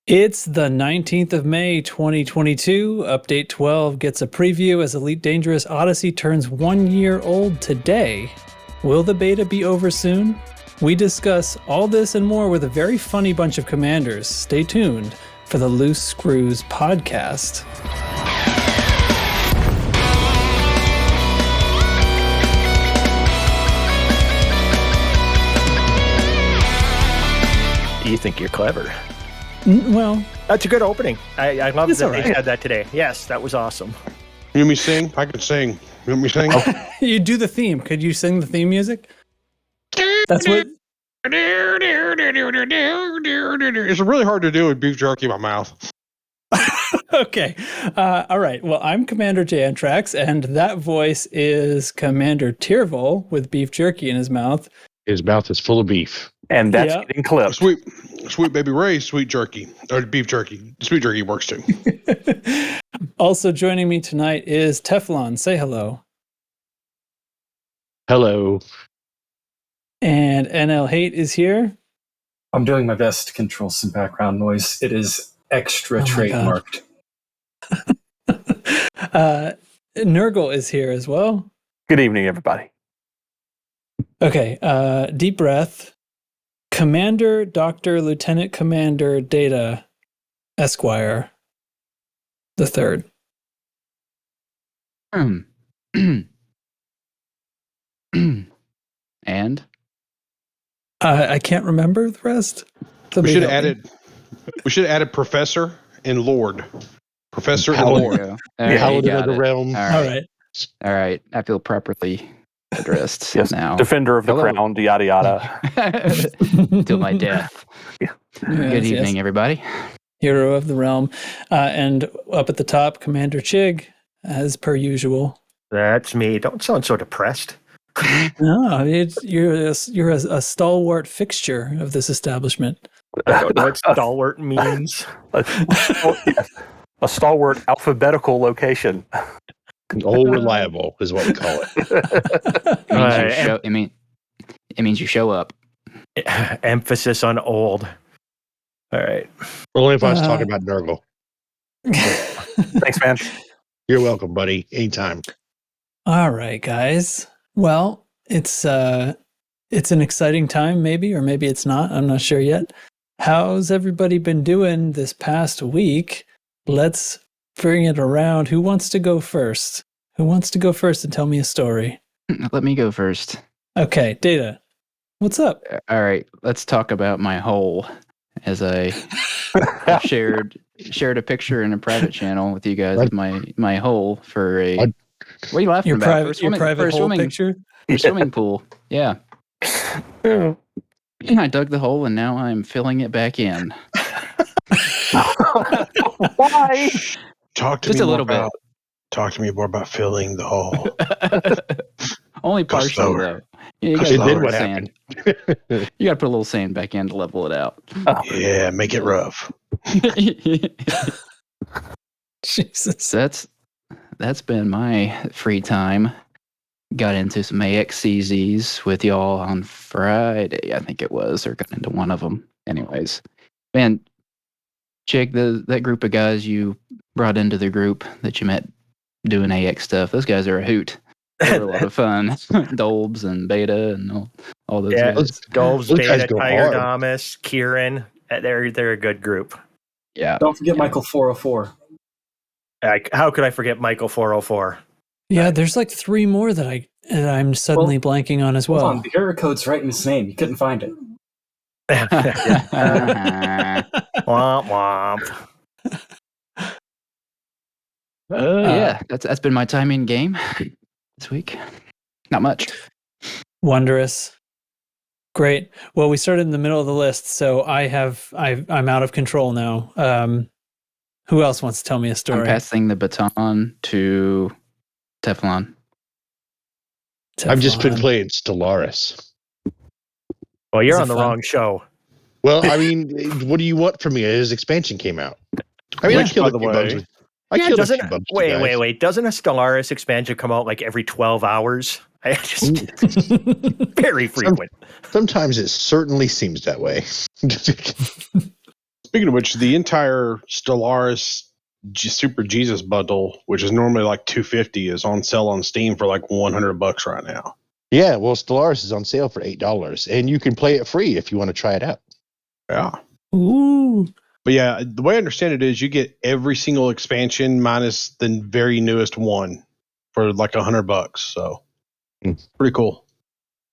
It's the 19th of May, 2022. Update 12 gets a preview as Elite Dangerous Odyssey turns 1 year old today. Will the beta be over soon? We discuss all this and more with a very funny bunch of commanders. Stay tuned for the Loose Screws podcast. You think you're clever. Well, that's a good opening. I love that right. they had that today. Yes, that was awesome. You want me to sing? I can sing. You want me to sing? You do the theme. Could you sing the theme music? That's what... It's really hard to do with beef jerky in my mouth. Okay. All right. Well, I'm Commander Jantrax, and that voice is Commander Tyrvol with beef jerky in his mouth. His mouth is full of beef. And that's getting clipped. Sweet baby Ray, sweet jerky. Or beef jerky. Sweet jerky works too. Also joining me tonight is Teflon. Say hello. Hello. And NL Hate is here. I'm doing my best to control some background noise. It is extra trademarked. Nurgle is here as well. Good evening, everybody. Okay, deep breath. Commander, Dr. Lieutenant Commander Data Esquire the Third. And? I can't remember the rest. We should have added Professor and Lord. Professor and Lord. Paladin of the Realm. All right. I feel properly addressed Yes, now. Defender of the crown, yada yada. Till my death. Good evening, everybody. Hero of the realm. And up at the top, Commander Chig, as per usual. That's me. Don't sound so depressed. No, you're a stalwart fixture of this establishment. I don't know what stalwart means. A stalwart alphabetical location. Old reliable is what we call it. It means you show up. Emphasis on old. All right. Only if I was talking about Nurgle. Thanks, man. You're welcome, buddy. Anytime. All right, guys. Well, it's an exciting time, maybe, or maybe it's not. I'm not sure yet. How's everybody been doing this past week? Let's bring it around. Who wants to go first? Who wants to go first and tell me a story? Let me go first. Okay, Data. What's up? All right, let's talk about my hole. As I shared a picture in a private channel with you guys of my hole for a. What are you laughing about? Your private hole picture? Your swimming pool. Yeah. I dug the hole and now I'm filling it back in. Why? Talk to me more about filling the hole. Only partially though. You gotta put a little sand. You gotta put a little sand back in to level it out. Oh. Yeah, make it rough. Jesus. That's been my free time. Got into some AXCZs with y'all on Friday, I think it was, or got into one of them. Anyways, man, Chig, that group of guys you brought into the group that you met doing AX stuff, those guys are a hoot. They were a lot of fun. Dolbs and Beta and all those guys. Dolbs, Beta, Tiger Damas, Kieran. They're a good group. Yeah. Don't forget Michael 404. How could I forget Michael 404? Yeah, there's like 3 more that I'm suddenly blanking on as well. Hold on, the error code's right in his name. You couldn't find it. Womp womp. Yeah, that's been my time in game this week. Not much. Wondrous. Great. Well, we started in the middle of the list, so I'm out of control now. Who else wants to tell me a story? I'm passing the baton to Teflon. I've just been playing Stellaris. Well, you're on the wrong show. Well, I mean, what do you want from me? His expansion came out. I mean, I killed a few bugs. Wait. Doesn't a Stellaris expansion come out like every 12 hours? Very frequent. Sometimes it certainly seems that way. Speaking of which, the entire Stellaris Super Jesus bundle, which is normally like $250, is on sale on Steam for like $100 right now. Yeah, well, Stellaris is on sale for $8, and you can play it free if you want to try it out. Yeah. Ooh. But yeah, the way I understand it is you get every single expansion minus the very newest one for like $100. So pretty cool.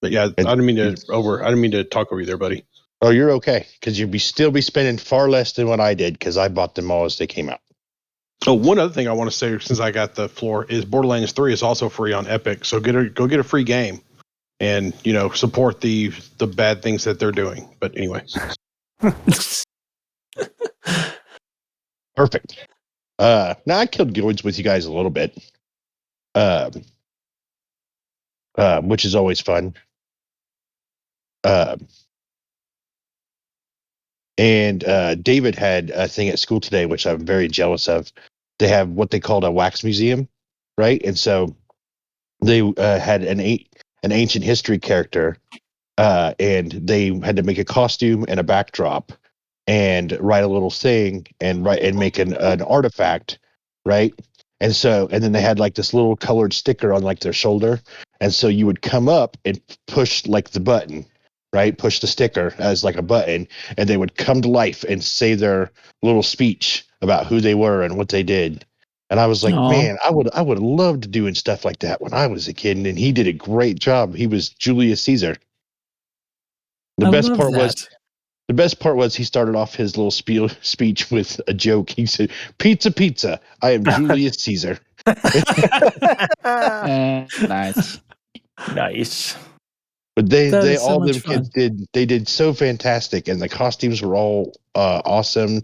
But yeah, I didn't mean to talk over you there, buddy. Oh, you're okay, because you'd still be spending far less than what I did, because I bought them all as they came out. Oh, one other thing I want to say, since I got the floor, is Borderlands 3 is also free on Epic. So go get a free game, and support the bad things that they're doing. But anyway. Perfect. Now I killed Guilds with you guys a little bit, which is always fun. And David had a thing at school today, which I'm very jealous of. They have what they called a wax museum, right? And so they had an ancient history character, and they had to make a costume and a backdrop, and write a little thing and make an artifact, right? And then they had like this little colored sticker on like their shoulder, and so you would come up and push like the button, right? Push the sticker as like a button, and they would come to life and say their little speech about who they were and what they did. And I was like, man, I would have loved doing stuff like that when I was a kid, and he did a great job. He was Julius Caesar. The best part was he started off his little speech with a joke. He said, "Pizza, I am Julius Caesar." Nice. Nice. But all them kids did so fantastic, and the costumes were all awesome.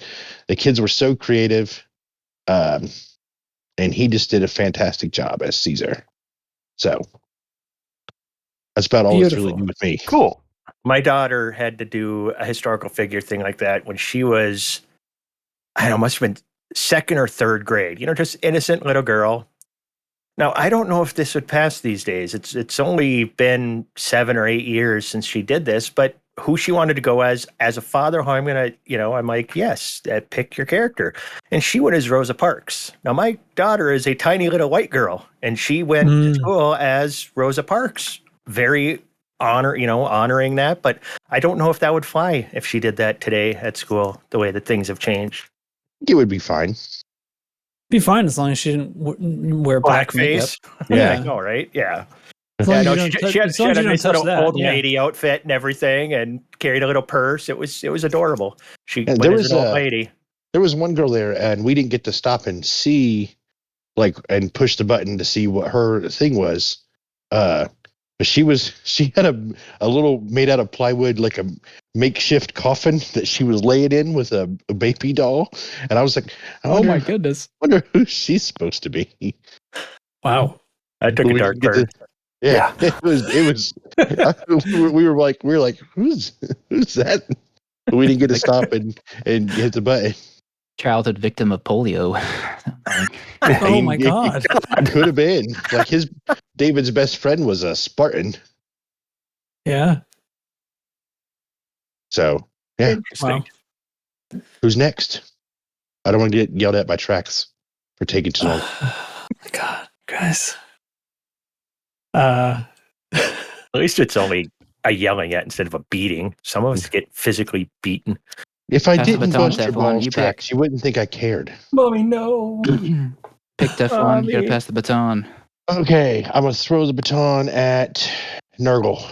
The kids were so creative, and he just did a fantastic job as Caesar. So that's about all that's really new with me. Cool. My daughter had to do a historical figure thing like that when she was, I don't know, must have been second or third grade. Just innocent little girl. Now, I don't know if this would pass these days. It's only been 7 or 8 years since she did this, but who she wanted to go as a father, how I'm going to, I'm like, yes, pick your character. And she went as Rosa Parks. Now, my daughter is a tiny little white girl, and she went to school as Rosa Parks. Very honoring that, but I don't know if that would fly if she did that today at school, the way that things have changed. It would be fine. Be fine as long as she didn't wear black makeup. Yeah, I know, right? Yeah. She had a nice little old lady outfit and everything, and carried a little purse. It was adorable. She went as an old lady. There was one girl there, and we didn't get to stop and see, and push the button to see what her thing was. But she had a little made out of plywood, like a makeshift coffin that she was laying in with a baby doll. And I was like, my goodness. I wonder who she's supposed to be. Wow. I took a dark turn. Yeah. It was we were like, who's that? But we didn't get to stop and hit the button. Childhood victim of polio. Oh my God. Could have been. Like David's best friend was a Spartan. Yeah. So, yeah. Interesting. Wow. Who's next? I don't want to get yelled at by Trax for taking too long. Oh my God, guys. At least it's only a yelling at instead of a beating. Some of us get physically beaten. If I didn't bust your balls, Trax, you wouldn't think I cared. Mommy, no. Pick Teflon. You gotta pass the baton. Okay, I'm gonna throw the baton at Nurgle.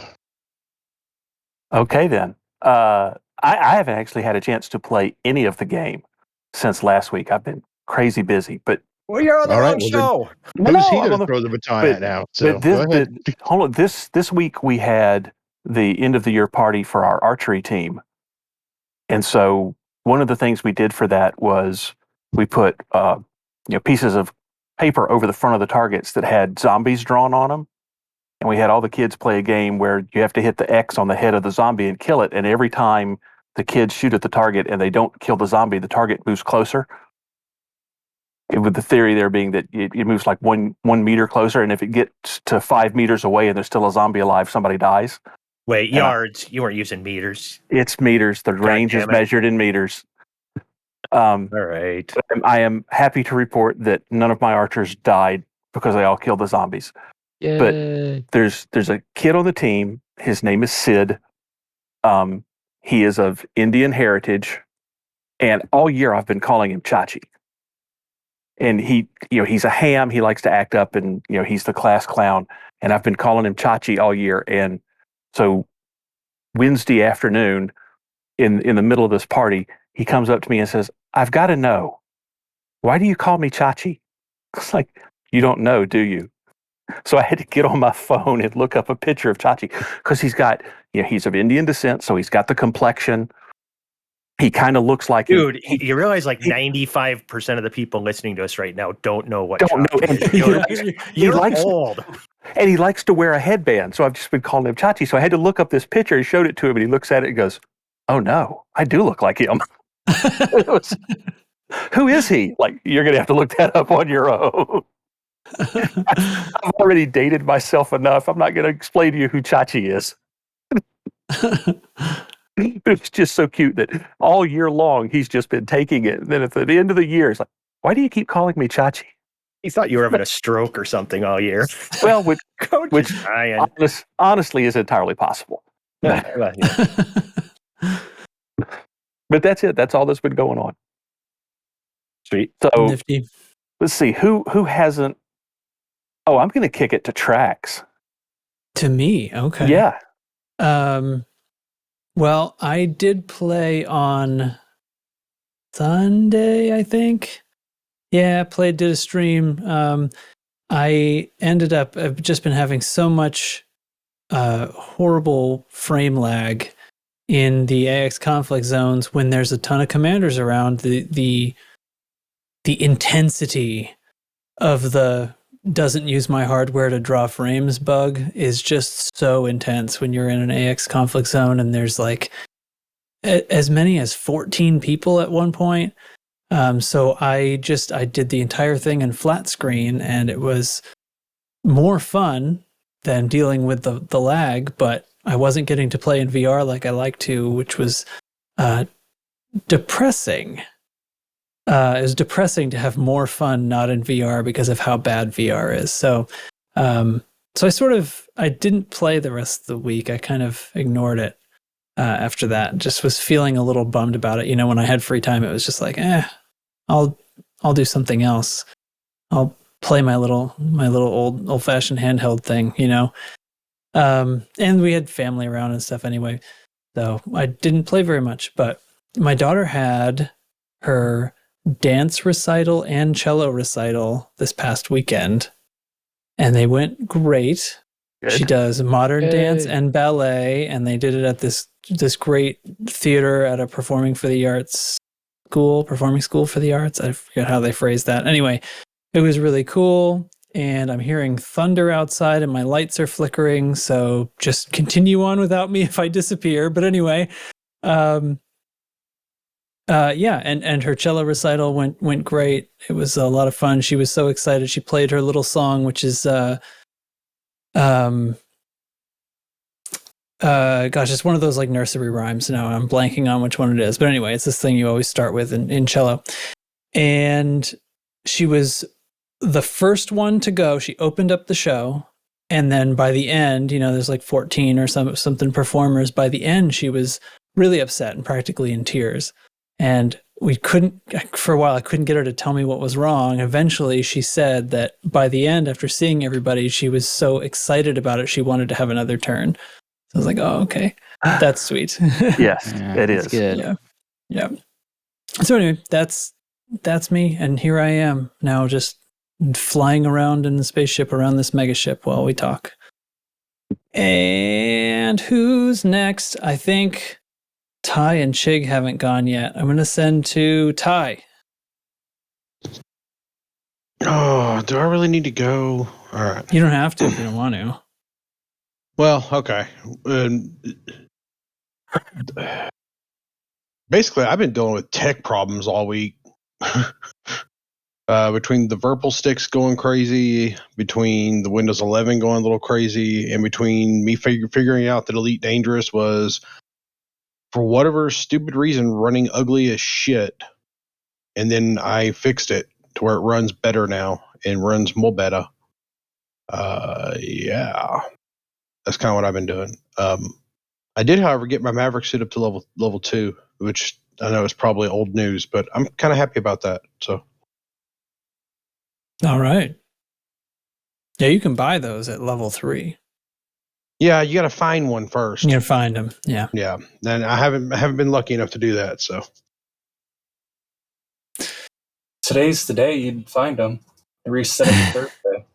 Okay, then. I haven't actually had a chance to play any of the game since last week. I've been crazy busy, but you're on the wrong show. Who's he going to throw the baton at now? So go ahead. Hold on. This week we had the end of the year party for our archery team, and so one of the things we did for that was we put pieces of paper over the front of the targets that had zombies drawn on them. And we had all the kids play a game where you have to hit the X on the head of the zombie and kill it. And every time the kids shoot at the target and they don't kill the zombie, the target moves closer. With the theory there being that it moves like one meter closer. And if it gets to 5 meters away and there's still a zombie alive, somebody dies. Wait, yards. You weren't using meters. It's meters. The range is measured in meters. All right. I am happy to report that none of my archers died because they all killed the zombies. Yay. But there's a kid on the team. His name is Sid. He is of Indian heritage, and all year I've been calling him Chachi. And he's a ham. He likes to act up, and he's the class clown. And I've been calling him Chachi all year. And so Wednesday afternoon, in the middle of this party, he comes up to me and says, "I've got to know, why do you call me Chachi?" It's like, you don't know, do you? So I had to get on my phone and look up a picture of Chachi, because he's got, he's of Indian descent, so he's got the complexion. He kind of looks like Dude, you realize 95% of the people listening to us right now don't know what don't know. Chachi is. You're likes, old. And he likes to wear a headband, so I've just been calling him Chachi. So I had to look up this picture. He showed it to him, and he looks at it and goes, "Oh no, I do look like him." Who is he? Like, you're going to have to look that up on your own. I've already dated myself enough. I'm not going to explain to you who Chachi is. It's just so cute that all year long he's just been taking it. And then at the end of the year, it's like, "Why do you keep calling me Chachi?" He thought you were having a stroke or something all year. Well, which honestly is entirely possible. yeah. But that's it. That's all that's been going on. Sweet. So Nifty. Let's see who hasn't. Oh, I'm going to kick it to Trax. To me, okay. Yeah. Well, I did play on Sunday, I think. Yeah, did a stream. I ended up, I've just been having so much horrible frame lag in the AX conflict zones when there's a ton of commanders around. The intensity of the doesn't use my hardware to draw frames bug is just so intense when you're in an AX conflict zone, and there's as many as 14 people at one point. So I did the entire thing in flat screen, and it was more fun than dealing with the lag, but I wasn't getting to play in VR like I like to, which was depressing. It was depressing to have more fun not in VR because of how bad VR is. So I didn't play the rest of the week. I kind of ignored it after that. Just was feeling a little bummed about it. When I had free time, it was just like, I'll do something else. I'll play my little old fashioned handheld thing, and we had family around and stuff anyway. So I didn't play very much, but my daughter had her dance recital and cello recital this past weekend, and they went great. Good. She does modern dance and ballet, and they did it at this great theater at a performing school for the arts. I forget how they phrased that. Anyway, it was really cool, and I'm hearing thunder outside and my lights are flickering, so just continue on without me if I disappear. But anyway, and her cello recital went great. It was a lot of fun. She was so excited. She played her little song, which is it's one of those nursery rhymes. Now I'm blanking on which one it is, but anyway, it's this thing you always start with in cello. And she was the first one to go. She opened up the show, and then by the end, there's 14 or something performers. By the end, she was really upset and practically in tears. And for a while, I couldn't get her to tell me what was wrong. Eventually, she said that by the end, after seeing everybody, she was so excited about it, she wanted to have another turn. So I was like, oh, okay. That's sweet. Yes, it is. Good. Yeah. So anyway, that's me. And here I am now, just flying around in the spaceship around this megaship while we talk. And who's next? I think Ty and Chig haven't gone yet. I'm going to send to Ty. Oh, do I really need to go? All right. You don't have to if you don't want to. Well, okay. Basically, I've been dealing with tech problems all week. Between the Virpil sticks going crazy, between the Windows 11 going a little crazy, and between me figuring out that Elite Dangerous was, for whatever stupid reason, running ugly as shit and then I fixed it to where it runs better now and runs more better. Yeah, that's kind of what I've been doing. I did, however, get my Maverick suit up to level 2, which I know is probably old news, but I'm kind of happy about that. So, All right. Yeah, you can buy those at level 3. yeah, you got to find one first. You can find them. Yeah. Yeah, and I haven't been lucky enough to do that. So Today's the day you'd find them. They reset it Thursday.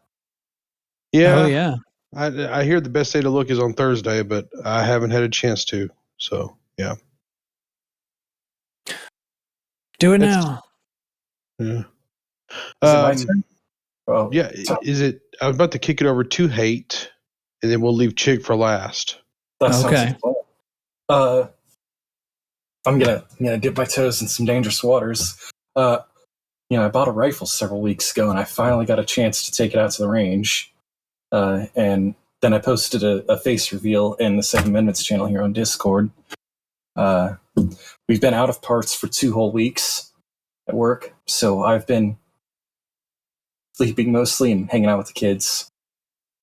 yeah, Oh, yeah. I hear the best day to look is on Thursday, but I haven't had a chance to. So yeah, Do it now. yeah. Is it my turn? Oh, Yeah, is it? I was about to kick it over to Hate, and then we'll leave Chig for last. that sounds Okay. fun. I'm gonna dip my toes in some dangerous waters. I bought a rifle several weeks ago, and I finally got a chance to take it out to the range. And then I posted a face reveal in the 7 Amendments channel here on Discord. We've been out of parts for 2 whole weeks at work, so I've been sleeping mostly and hanging out with the kids.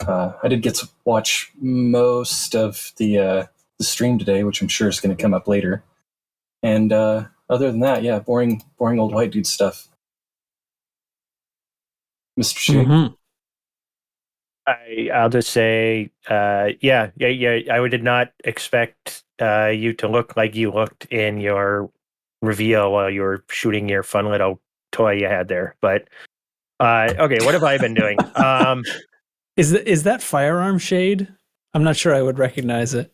I did get to watch most of the stream today, which I'm sure is going to come up later. And other than that, yeah, boring old white dude stuff. Mr. Chig. Mm-hmm. I'll just say, yeah. I did not expect you to look like you looked in your reveal while you were shooting your fun little toy you had there. But okay, what have I been doing? Is that firearm shade? I'm not sure I would recognize it.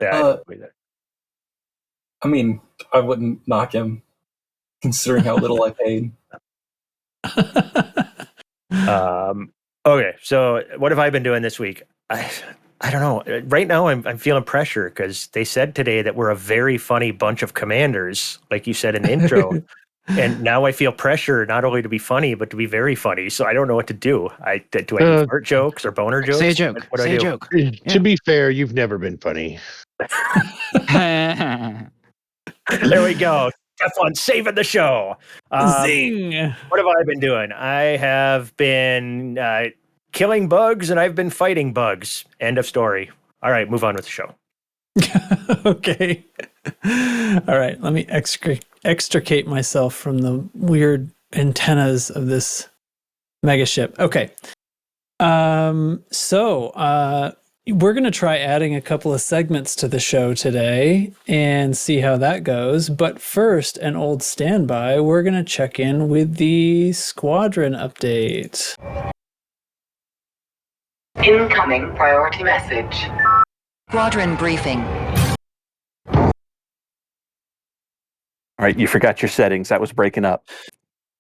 Yeah, I don't believe that. I mean, I wouldn't knock him, considering how little I paid. Okay, so what have I been doing this week? I don't know. Right now, I'm feeling pressure because they said today that we're a very funny bunch of commanders, like you said in the intro. And now I feel pressure not only to be funny, but to be very funny. So I don't know what to do. Do I do fart jokes or boner jokes? Say a joke. What do I Say a do? joke. To be fair, you've never been funny. There we go. Have fun saving the show. Zing! What have I been doing? I have been killing bugs and I've been fighting bugs. End of story. All right, move on with the show. Okay. All right, let me extricate myself from the weird antennas of this megaship. Okay. So we're going to try adding a couple of segments to the show today and see how that goes. But first, an old standby, we're going to check in with the squadron update. Incoming priority message. Squadron briefing. All right, you forgot your settings. That was breaking up.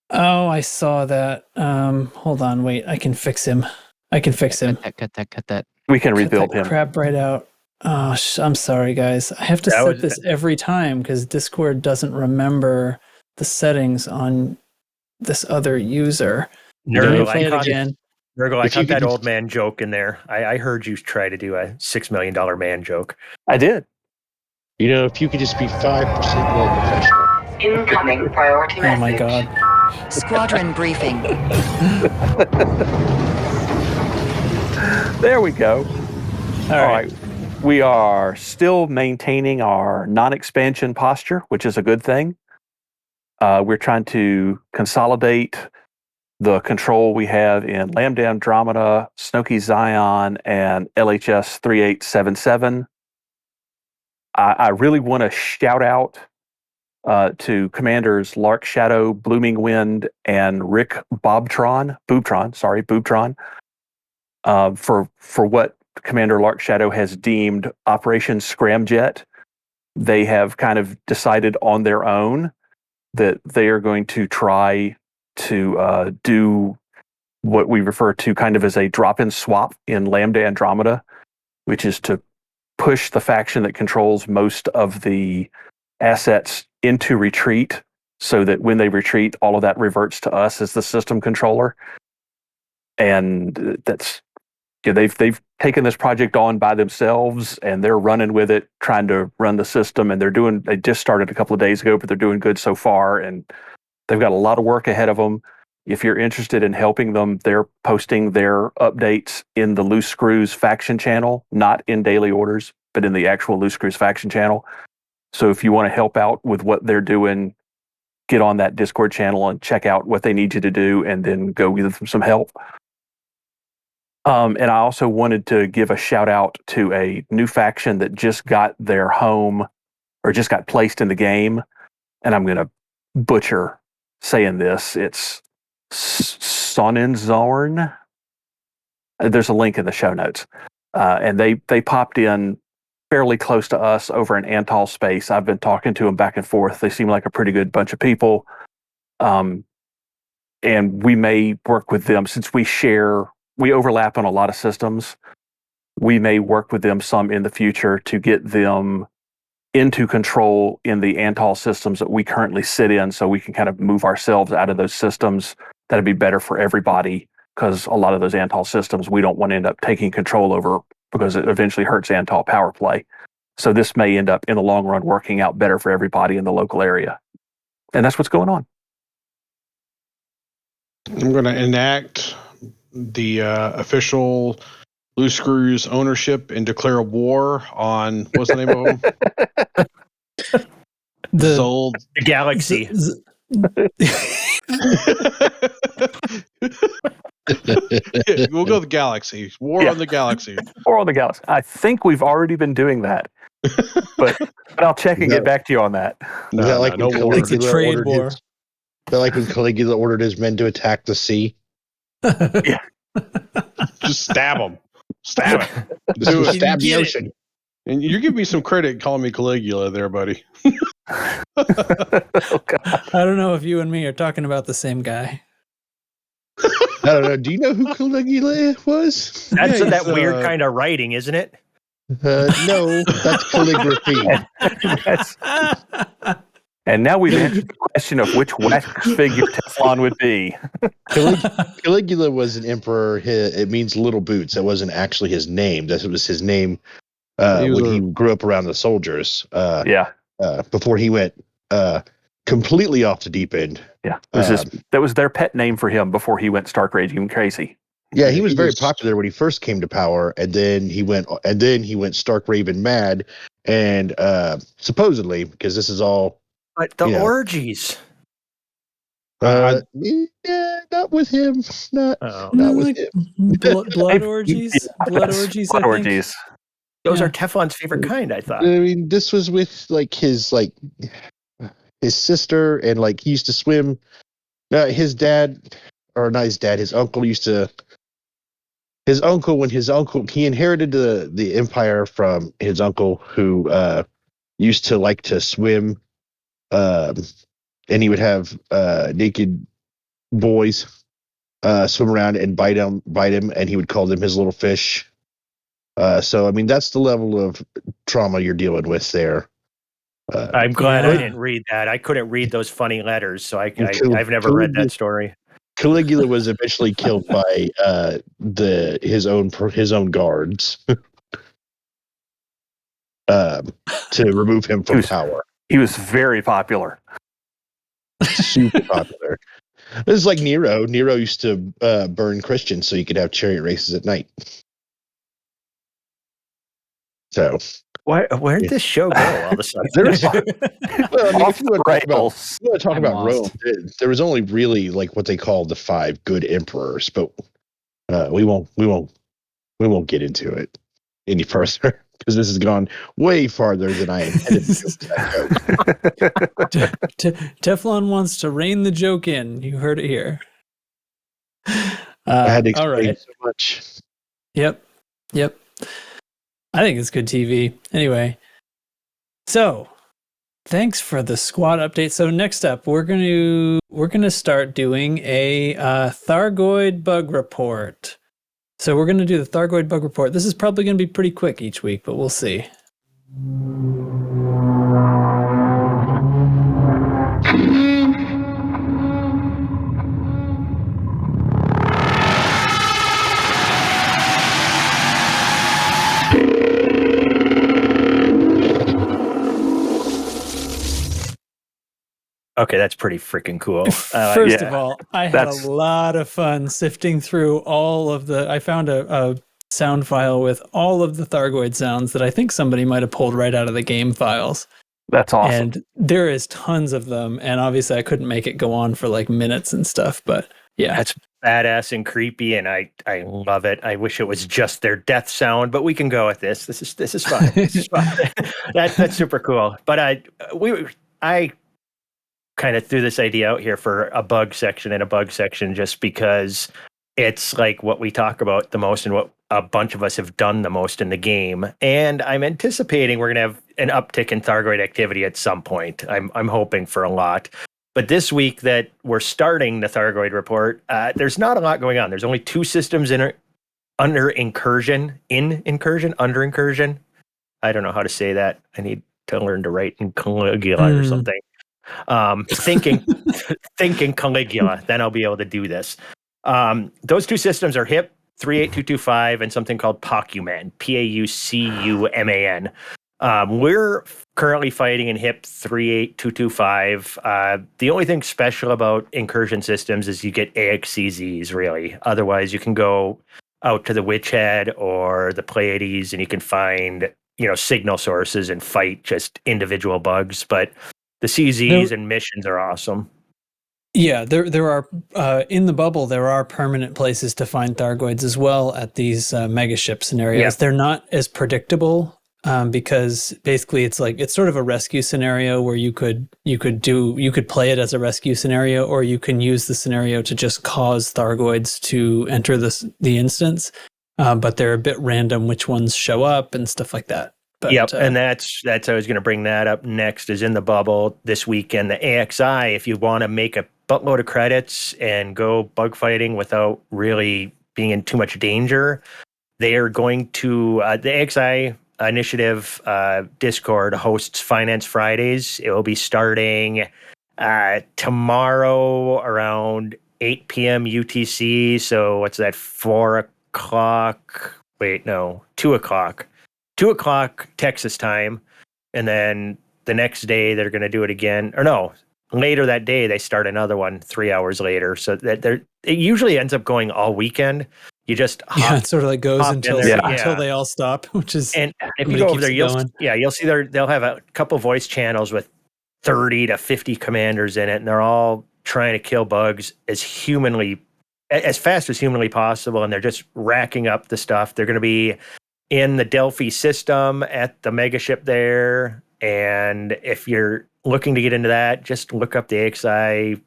Oh, I saw that. Hold on, wait. I can fix him. Cut that. We can Cut rebuild that him. crap right out. Oh, I'm sorry, guys. I have to set this every time because Discord doesn't remember the settings on this other user. Nurgle, Play it again. Nurgle, I If you caught that could- old man joke in there. I heard you try to do a $6 million man joke. I did. You know, if you could just be 5% more professional. Incoming priority message. Oh my god. Squadron briefing. There we go. All right. We are still maintaining our non-expansion posture, which is a good thing. We're trying to consolidate the control we have in Lambda Andromeda, Snoqui Xian, and LHS 3877. I really want to shout out to Commanders Larkshadow, Bloomingwind, and Rick Boobtron, for what Commander Larkshadow has deemed Operation ScramJet. They have kind of decided on their own that they are going to try to do what we refer to kind of as a drop-in swap in Lambda Andromeda, which is to push the faction that controls most of the assets into retreat so that when they retreat, all of that reverts to us as the system controller. And that's, they've taken this project on by themselves and they're running with it, trying to run the system. And they just started a couple of days ago, but they're doing good so far. And They've got a lot of work ahead of them. If you're interested in helping them, they're posting their updates in the Loose Screws faction channel, not in daily orders, but in the actual Loose Screws faction channel. So if you want to help out with what they're doing, get on that Discord channel and check out what they need you to do, and then go give them some help. And I also wanted to give a shout out to a new faction that just got their home, or just got placed in the game. And I'm going to butcher saying this. It's Sonnenzorn. There's a link in the show notes. And they popped in fairly close to us over in Antal space. I've been talking to them back and forth. They seem like a pretty good bunch of people. And we may work with them since we overlap on a lot of systems. We may work with them some in the future to get them into control in the Antal systems that we currently sit in, so we can kind of move ourselves out of those systems. That'd be better for everybody, because a lot of those Antal systems we don't want to end up taking control over, because it eventually hurts Antal power play. So this may end up in the long run working out better for everybody in the local area. And that's what's going on. I'm going to enact the official Loose Screws ownership and declare a war on, what's the name of them? The Galaxy. We'll go with the Galaxy. War on the Galaxy. War on the Galaxy. I think we've already been doing that. but I'll check and get back to you on that. It's a trade war. Is that like when Caligula ordered his men to attack the sea? Yeah. Just stab them. Stab it. Stab the ocean. And you're giving me some credit calling me Caligula there, buddy. I don't know if you and me are talking about the same guy. I don't know. Do you know who Caligula was? That's that weird kind of writing, isn't it? No, that's calligraphy. And now we've answered the question of which wax figure Teflon would be. Caligula was an emperor. It means little boots. That wasn't actually his name. That was his name he grew up around the soldiers. Before he went completely off the deep end. Yeah, that was their pet name for him before he went stark raging crazy. Yeah, he was very popular when he first came to power, and then he went stark raving mad, and supposedly, because this is all. But the orgies. Yeah, not with him. Not with him. Blood orgies. Blood orgies. Blood orgies. Those are Teflon's favorite kind, I thought. I mean, this was with his sister, and he used to swim. His dad, or not his dad, his uncle used to. His uncle, he inherited the empire from his uncle, who used to like to swim, and he would have naked boys swim around and bite him, and he would call them his little fish. So, I mean, that's the level of trauma you're dealing with there. I'm glad I didn't read that. I couldn't read those funny letters, so I've never read that story. Caligula was eventually killed by his own guards to remove him from power. He was very popular. Super popular. This is like Nero. Nero used to burn Christians so you could have chariot races at night. So, where did this show go all of a sudden? If you want to talk about Rome, there was only really what they call the 5 good emperors, but we won't get into it any further because this has gone way farther than I intended to go. Teflon wants to rein the joke in. You heard it here. I had to explain so much. Yep. I think it's good TV. Anyway, so thanks for the squad update. So next up, we're gonna start doing a Thargoid Bug Report. So we're gonna do the Thargoid Bug Report. This is probably gonna be pretty quick each week, but we'll see. Okay, that's pretty freaking cool. First of all, I had That's- a lot of fun sifting through all of the. I found a sound file with all of the Thargoid sounds that I think somebody might have pulled right out of the game files. That's awesome. And there is tons of them. And obviously, I couldn't make it go on for like minutes and stuff. But yeah, That's badass and creepy, and I love it. I wish it was just their death sound, but we can go with this. This is fun. This is fun. That's super cool. But I kind of threw this idea out here for a bug section just because it's like what we talk about the most and what a bunch of us have done the most in the game. And I'm anticipating we're going to have an uptick in Thargoid activity at some point. I'm hoping for a lot. But this week that we're starting the Thargoid report, there's not a lot going on. There's only 2 systems under incursion. I don't know how to say that. I need to learn to write in Caligula or something. Thinking Caligula, then I'll be able to do this. Those 2 systems are HIP 38225 and something called Paucuman, Paucuman. We're currently fighting in HIP 38225. The only thing special about incursion systems is you get AXCZs, really. Otherwise, you can go out to the Witch Head or the Pleiades and you can find, signal sources and fight just individual bugs. But the CZs and missions are awesome. Yeah, there are in the bubble. There are permanent places to find Thargoids as well at these megaship scenarios. Yeah. They're not as predictable because basically it's sort of a rescue scenario where you could play it as a rescue scenario, or you can use the scenario to just cause Thargoids to enter the instance. But they're a bit random which ones show up and stuff like that. But, yep, and that's I was going to bring that up next. Is in the bubble this weekend. The AXI, if you want to make a buttload of credits and go bug fighting without really being in too much danger, they are going to the AXI initiative Discord hosts Finance Fridays. It will be starting tomorrow around 8 p.m. UTC. So what's that? 4 o'clock? Wait, no, 2 o'clock. 2 o'clock Texas time, and then the next day they're going to do it again. Or no, later that day they start another one 3 hours later. So that it usually ends up going all weekend. You just it sort of goes until they all stop, which is. And if you go over there, you'll see they'll have a couple voice channels with 30 to 50 commanders in it, and they're all trying to kill bugs as fast as humanly possible, and they're just racking up the stuff. They're going to be in the Delphi system at the megaship there. And if you're looking to get into that, just look up the AXI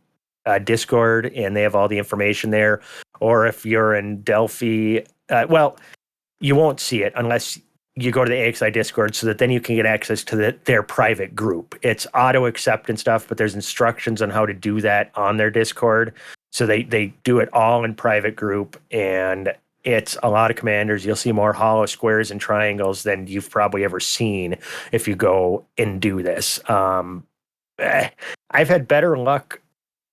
Discord and they have all the information there. Or if you're in Delphi, you won't see it unless you go to the AXI Discord so that then you can get access to their private group. It's auto accept and stuff, but there's instructions on how to do that on their Discord. So they do it all in private group, and it's a lot of commanders. You'll see more hollow squares and triangles than you've probably ever seen if you go and do this. I've had better luck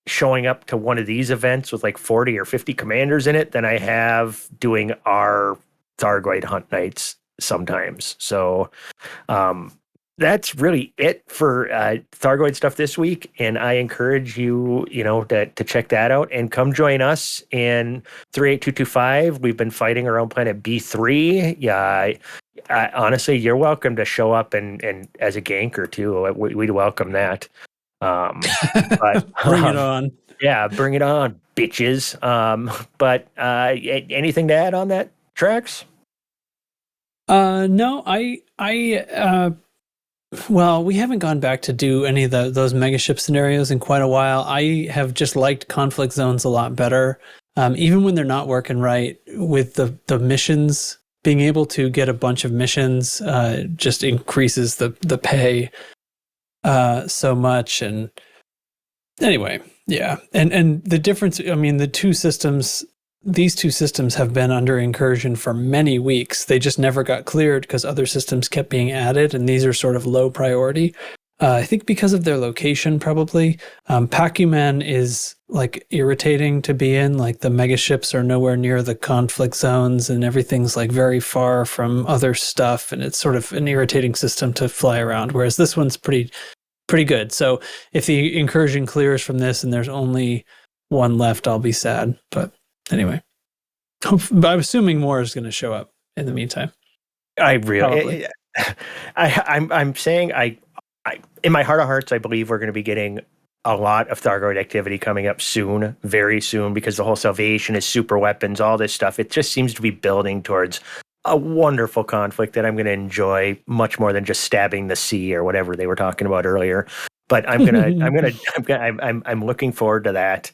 showing up to one of these events with like 40 or 50 commanders in it than I have doing our Thargoid hunt nights sometimes. So that's really it for Thargoid stuff this week, and I encourage you, to check that out and come join us in 38225. We've been fighting around planet B3. Yeah, honestly, you're welcome to show up and as a ganker too. We'd welcome that. But bring it on. Yeah, bring it on, bitches. But anything to add on that, Trax? No, well, we haven't gone back to do any of those megaship scenarios in quite a while. I have just liked conflict zones a lot better, even when they're not working right. With the missions, being able to get a bunch of missions just increases the pay so much. And anyway, yeah, and the difference. I mean, these two systems have been under incursion for many weeks. They just never got cleared because other systems kept being added, and these are sort of low priority. I think because of their location, probably. Paucuman is irritating to be in. The megaships are nowhere near the conflict zones, and everything's very far from other stuff, and it's sort of an irritating system to fly around. Whereas this one's pretty pretty good. So if the incursion clears from this and there's only one left, I'll be sad. But anyway, but I'm assuming more is going to show up in the meantime. I'm saying I in my heart of hearts, I believe we're going to be getting a lot of Thargoid activity coming up soon, very soon, because the whole salvation is super weapons, all this stuff. It just seems to be building towards a wonderful conflict that I'm going to enjoy much more than just stabbing the sea or whatever they were talking about earlier. But I'm looking forward to that.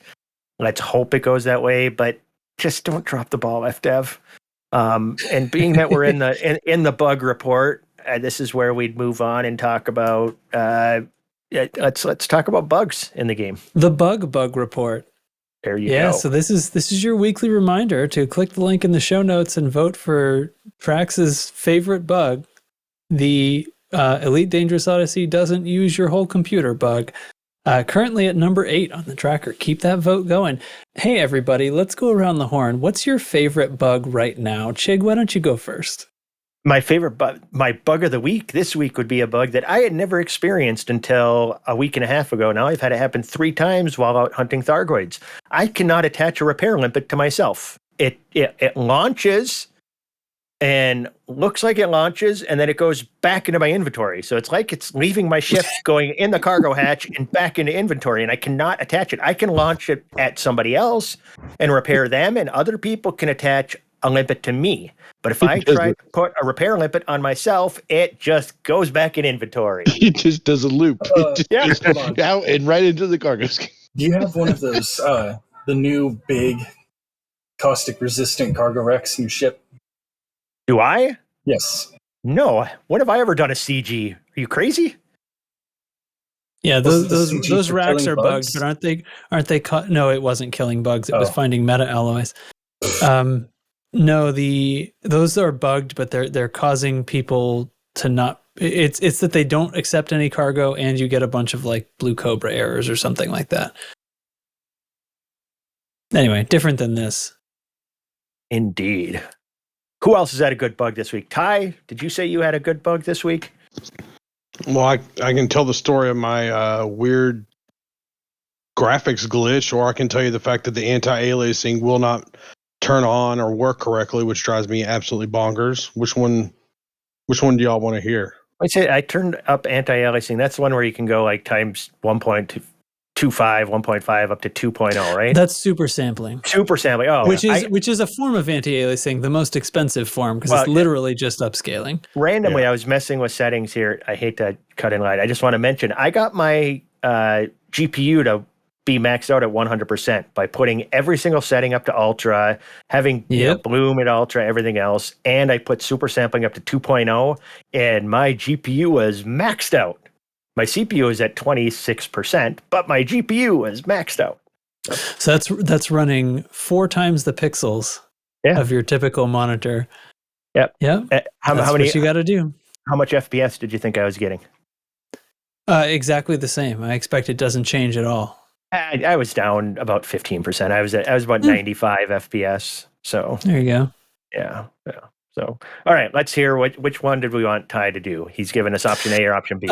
Let's hope it goes that way, but just don't drop the ball, FDev. And being that we're in the bug report, this is where we'd move on and talk about. Let's talk about bugs in the game. The bug report. There you go. Yeah, so this is your weekly reminder to click the link in the show notes and vote for Trax's favorite bug, the Elite Dangerous Odyssey doesn't use your whole computer bug. Currently at number 8 on the tracker. Keep that vote going. Hey, everybody, let's go around the horn. What's your favorite bug right now? Chig, why don't you go first? My favorite bug, my bug of the week this week would be a bug that I had never experienced until a week and a half ago. Now I've had it happen 3 times while out hunting Thargoids. I cannot attach a repair limpet to myself. It launches and looks like it launches, and then it goes back into my inventory. So it's like it's leaving my ship, going in the cargo hatch and back into inventory, and I cannot attach it. I can launch it at somebody else and repair them, and other people can attach a limpet to me. But if I try to put a repair limpet on myself, it just goes back in inventory. It just does a loop. Just out and right into the cargo. Do you have one of those, the new big caustic resistant cargo wrecks in your ship? Do I? Yes. No. When have I ever done a CG? Are you crazy? Yeah, those racks are bugs, but aren't they? No, it wasn't killing bugs. It was finding meta alloys. No, those are bugged, but they're causing people to not. It's that they don't accept any cargo, and you get a bunch of like Blue Cobra errors or something like that. Anyway, different than this. Indeed. Who else has had a good bug this week? Ty, did you say you had a good bug this week? Well, I can tell the story of my weird graphics glitch, or I can tell you the fact that the anti-aliasing will not turn on or work correctly, which drives me absolutely bonkers. Which one do y'all want to hear? I turned up anti-aliasing. That's the one where you can go like times 1.25, 1.5 up to 2.0, right? That's super sampling. Super sampling. Oh, which is a form of anti-aliasing, the most expensive form, because it's literally just upscaling. Randomly, I was messing with settings here. I hate to cut in line. I just want to mention I got my GPU to be maxed out at 100% by putting every single setting up to ultra, having bloom at ultra, everything else, and I put super sampling up to 2.0, and my GPU was maxed out. My CPU is at 26%, but my GPU was maxed out. So that's running 4 times the pixels of your typical monitor. Yep. Yep. How many what you got to do? How much FPS did you think I was getting? Exactly the same. I expect it doesn't change at all. I was down about 15%. I was about 95 FPS. So there you go. Yeah. So all right, let's hear which one did we want Ty to do? He's given us option A or option B.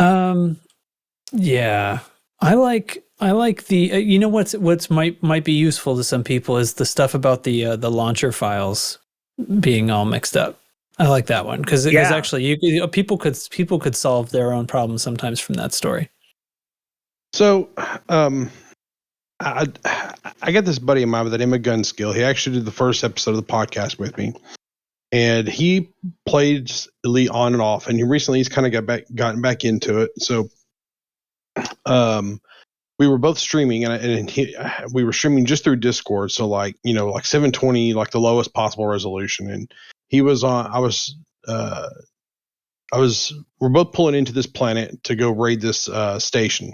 Yeah, I like the you know what's might be useful to some people is the stuff about the launcher files being all mixed up. I like that one because actually people could solve their own problems sometimes from that story. So I got this buddy of mine with an Emma gun skill. He actually did the first episode of the podcast with me, and he played Elite on and off. And he's kind of gotten back into it. So, we were both streaming, and we were streaming just through Discord. So like 720, like the lowest possible resolution. And he was on. We're both pulling into this planet to go raid this station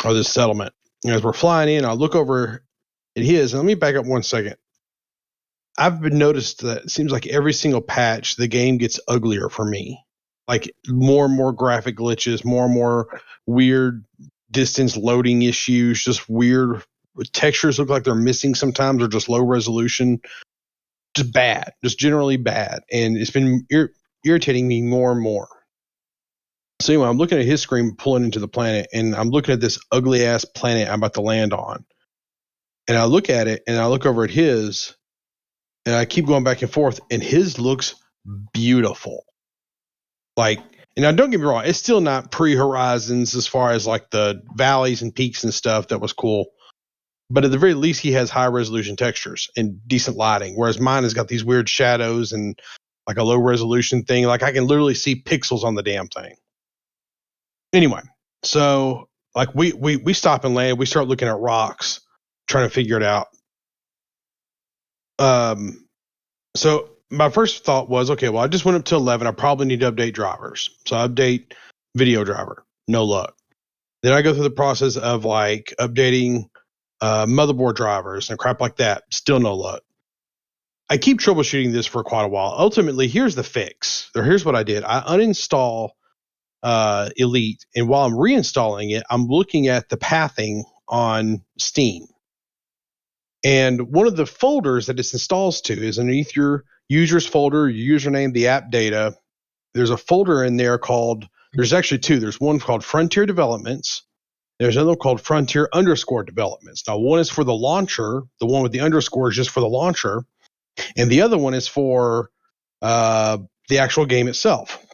or this settlement. And as we're flying in, I look over at his, and let me back up 1 second. I've been noticed that it seems like every single patch, the game gets uglier for me. Like more and more graphic glitches, more and more weird distance loading issues, just weird textures look like they're missing sometimes, or just low resolution. Just bad, just generally bad. And it's been irritating me more and more. So anyway, I'm looking at his screen pulling into the planet, and I'm looking at this ugly ass planet I'm about to land on. And I look at it, and I look over at his, and I keep going back and forth, and his looks beautiful. Like, and now don't get me wrong, it's still not pre-Horizons as far as like the valleys and peaks and stuff that was cool. But at the very least, he has high resolution textures and decent lighting, whereas mine has got these weird shadows and like a low resolution thing. Like I can literally see pixels on the damn thing. Anyway, so like we stop and land. We start looking at rocks, trying to figure it out. So my first thought was, okay, well, I just went up to 11. I probably need to update drivers. So I update video driver. No luck. Then I go through the process of like updating motherboard drivers and crap like that. Still no luck. I keep troubleshooting this for quite a while. Ultimately, here's the fix. Or here's what I did. I uninstall Elite, and while I'm reinstalling it, I'm looking at the pathing on Steam. And one of the folders that it installs to is underneath your users folder, your username, the app data. There's a folder in there called, there's actually two. There's one called Frontier Developments. There's another one called Frontier _ Developments. Now, one is for the launcher. The one with the underscore is just for the launcher. And the other one is for the actual game itself.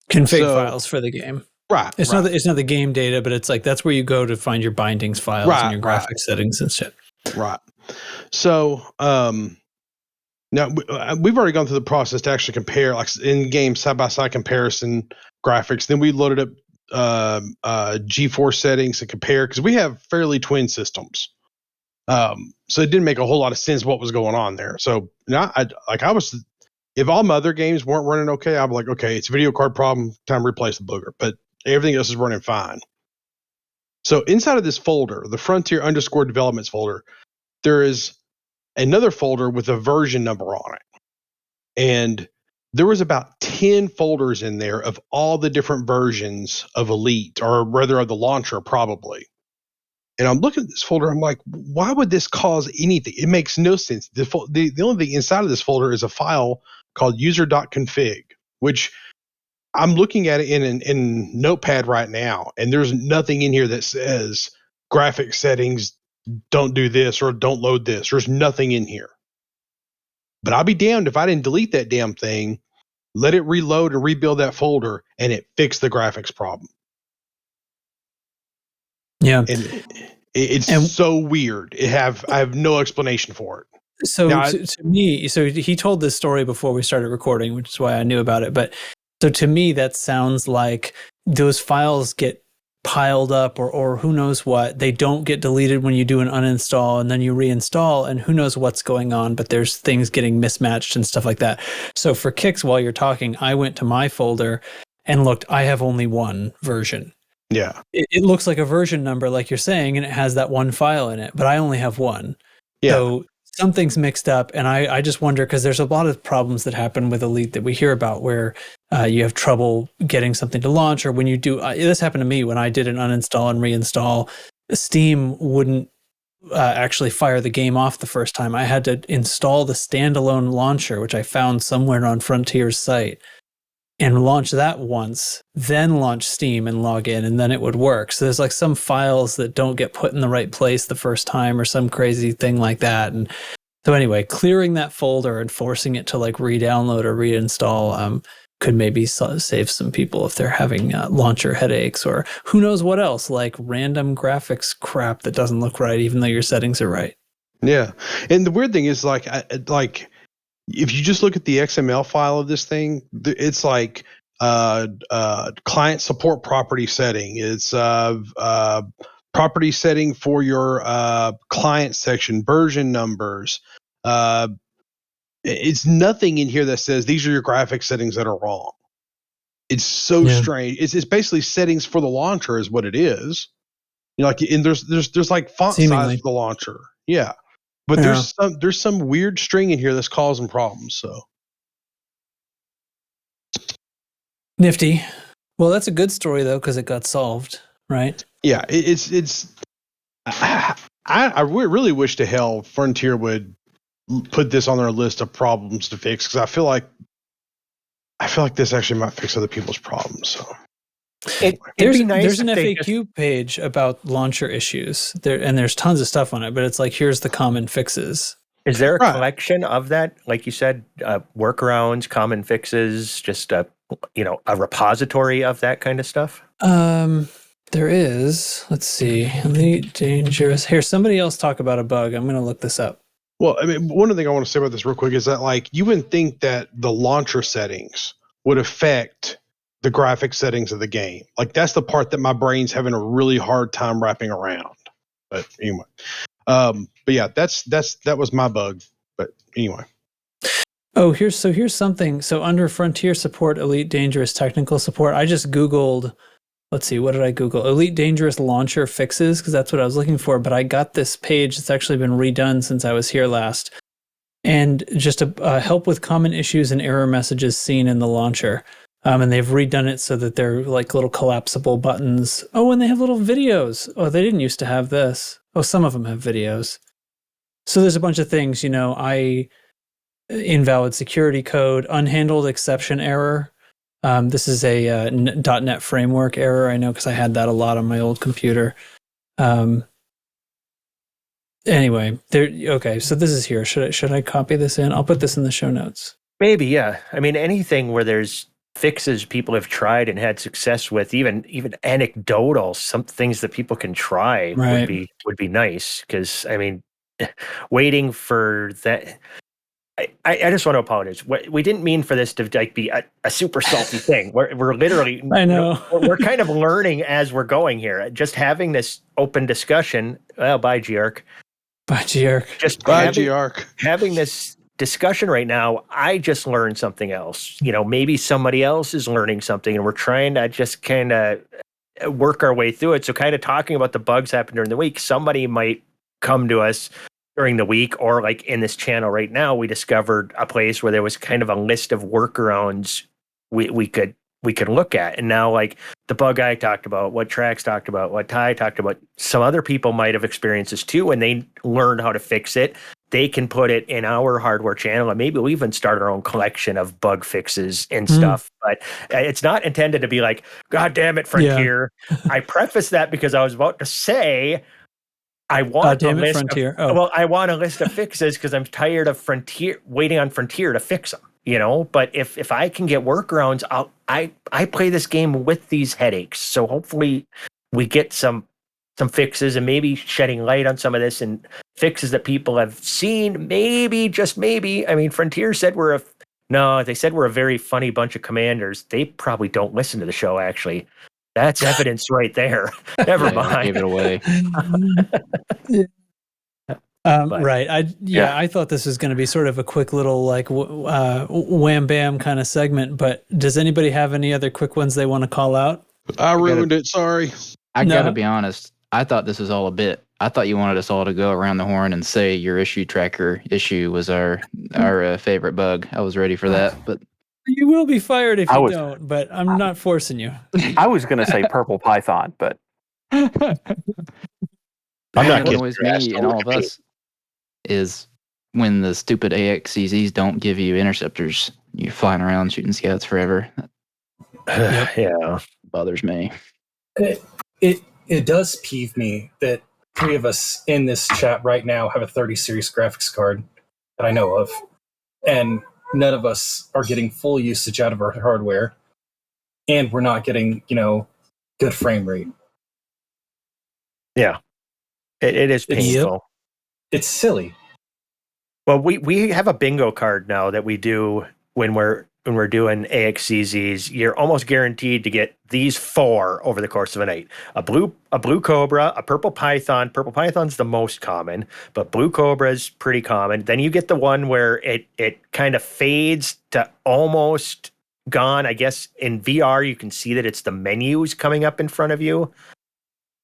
Config files for the game. Right. It's not the game data, but it's like that's where you go to find your bindings files and your graphics settings and shit. Right. So now we've already gone through the process to actually compare, like in-game side-by-side comparison graphics. Then we loaded up GeForce settings to compare because we have fairly twin systems. So it didn't make a whole lot of sense what was going on there. So now if all my other games weren't running okay, I'm like, okay, it's a video card problem, time to replace the booger. But everything else is running fine. So inside of this folder, the Frontier _ Developments folder, there is another folder with a version number on it. And there was about 10 folders in there of all the different versions of Elite, or rather of the launcher probably. And I'm looking at this folder, I'm like, why would this cause anything? It makes no sense. The only thing inside of this folder is a file called user.config, which I'm looking at it in Notepad right now, and there's nothing in here that says graphic settings, don't do this or don't load this. There's nothing in here. But I'll be damned if I didn't delete that damn thing, let it reload and rebuild that folder, and it fixed the graphics problem. Yeah. And it's so weird. I have no explanation for it. So to me, so he told this story before we started recording, which is why I knew about it. But so to me, that sounds like those files get piled up or who knows what. They don't get deleted when you do an uninstall and then you reinstall, and who knows what's going on, but there's things getting mismatched and stuff like that. So for kicks, while you're talking, I went to my folder and looked, I have only one version. Yeah. It looks like a version number, like you're saying, and it has that one file in it, but I only have one. Yeah. So something's mixed up, and I just wonder, because there's a lot of problems that happen with Elite that we hear about where you have trouble getting something to launch, or when you do, this happened to me when I did an uninstall and reinstall, Steam wouldn't actually fire the game off the first time. I had to install the standalone launcher, which I found somewhere on Frontier's site, and launch that once, then launch Steam and log in, and then it would work. So there's like some files that don't get put in the right place the first time or some crazy thing like that. And so anyway, clearing that folder and forcing it to like re-download or reinstall could maybe save some people if they're having launcher headaches or who knows what else, like random graphics crap that doesn't look right even though your settings are right. Yeah. And the weird thing is like if you just look at the XML file of this thing, it's like client support property setting. It's property setting for your client section, version numbers. It's nothing in here that says these are your graphic settings that are wrong. It's so strange. It's basically settings for the launcher is what it is. You know, like, and there's like font size for the launcher. Yeah. But there's some weird string in here that's causing problems. So nifty. Well, that's a good story though, because it got solved, right? Yeah, it's. I really wish to hell Frontier would put this on their list of problems to fix, because I feel like I feel like this actually might fix other people's problems. So There's be nice an if they FAQ page about launcher issues there, and there's tons of stuff on it. But it's like, here's the common fixes. Is there a Right. collection of that? Like you said, workarounds, common fixes, just a repository of that kind of stuff? There is. Let's see. Elite Dangerous. Here, somebody else talk about a bug. I'm going to look this up. Well, I mean, one thing I want to say about this real quick is that, like, you wouldn't think that the launcher settings would affect the graphic settings of the game. Like, that's the part that my brain's having a really hard time wrapping around. But anyway, but yeah, that was my bug. But anyway. Oh, here's something. So under Frontier Support, Elite Dangerous Technical Support, I just Googled. Let's see, what did I Google? Elite Dangerous Launcher Fixes, because that's what I was looking for. But I got this page that's actually been redone since I was here last. And just a help with common issues and error messages seen in the launcher. And they've redone it so that they're like little collapsible buttons. Oh, and they have little videos. Oh, they didn't used to have this. Oh, some of them have videos. So there's a bunch of things, invalid security code, unhandled exception error. This is a .NET framework error, I know, because I had that a lot on my old computer. Anyway, okay, so this is here. Should I copy this in? I'll put this in the show notes. Maybe, yeah. I mean, anything where there's fixes people have tried and had success with, even anecdotal, some things that people can try would be nice. Because I mean, waiting for that. I just want to apologize. We didn't mean for this to like be a super salty thing. We're literally, I know. We're kind of learning as we're going here. Just having this open discussion. Well, bye, Giark. Bye, Giark. Just bye, Giark. Having this discussion right now, I just learned something else. Maybe somebody else is learning something, and we're trying to just kind of work our way through it. So, kind of talking about the bugs happening during the week, somebody might come to us during the week, or like in this channel right now, we discovered a place where there was kind of a list of workarounds we could look at. And now, like the bug I talked about, what Trax talked about, what Ty talked about, some other people might have experienced this too, and they learn how to fix it. They can put it in our hardware channel, and maybe we'll even start our own collection of bug fixes and stuff. But it's not intended to be like, God damn it, Frontier. Yeah. I preface that because I was about to say, I want a list Frontier. I want a list of fixes because I'm tired of waiting on Frontier to fix them. But if I can get workarounds, I play this game with these headaches. So hopefully we get some fixes, and maybe shedding light on some of this and fixes that people have seen. Maybe, just maybe. I mean, Frontier said they said we're a very funny bunch of commanders. They probably don't listen to the show, actually. That's evidence right there. Never mind. Gave it away. Right. I thought this was going to be sort of a quick little like wham bam kind of segment. But does anybody have any other quick ones they want to call out? I ruined it. Sorry. I gotta be honest. I thought this was all a bit. I thought you wanted us all to go around the horn and say your issue tracker issue was our favorite bug. I was ready for that, but. You will be fired if you don't, but I'm not forcing you. I was going to say purple python, but I'm not getting with me and all of us is when the stupid AXCZs don't give you interceptors. You're flying around shooting scouts forever. Yeah, bothers me. It does peeve me that 3 of us in this chat right now have a 30 series graphics card that I know of, and none of us are getting full usage out of our hardware, and we're not getting, good frame rate. Yeah, it is painful. It's silly. Well, we have a bingo card now that we do when we're doing AXCZs. You're almost guaranteed to get these 4 over the course of a night: a blue cobra, a purple python. Purple python's the most common, but blue cobra is pretty common. Then you get the one where it kind of fades to almost gone. I guess in VR you can see that it's the menus coming up in front of you.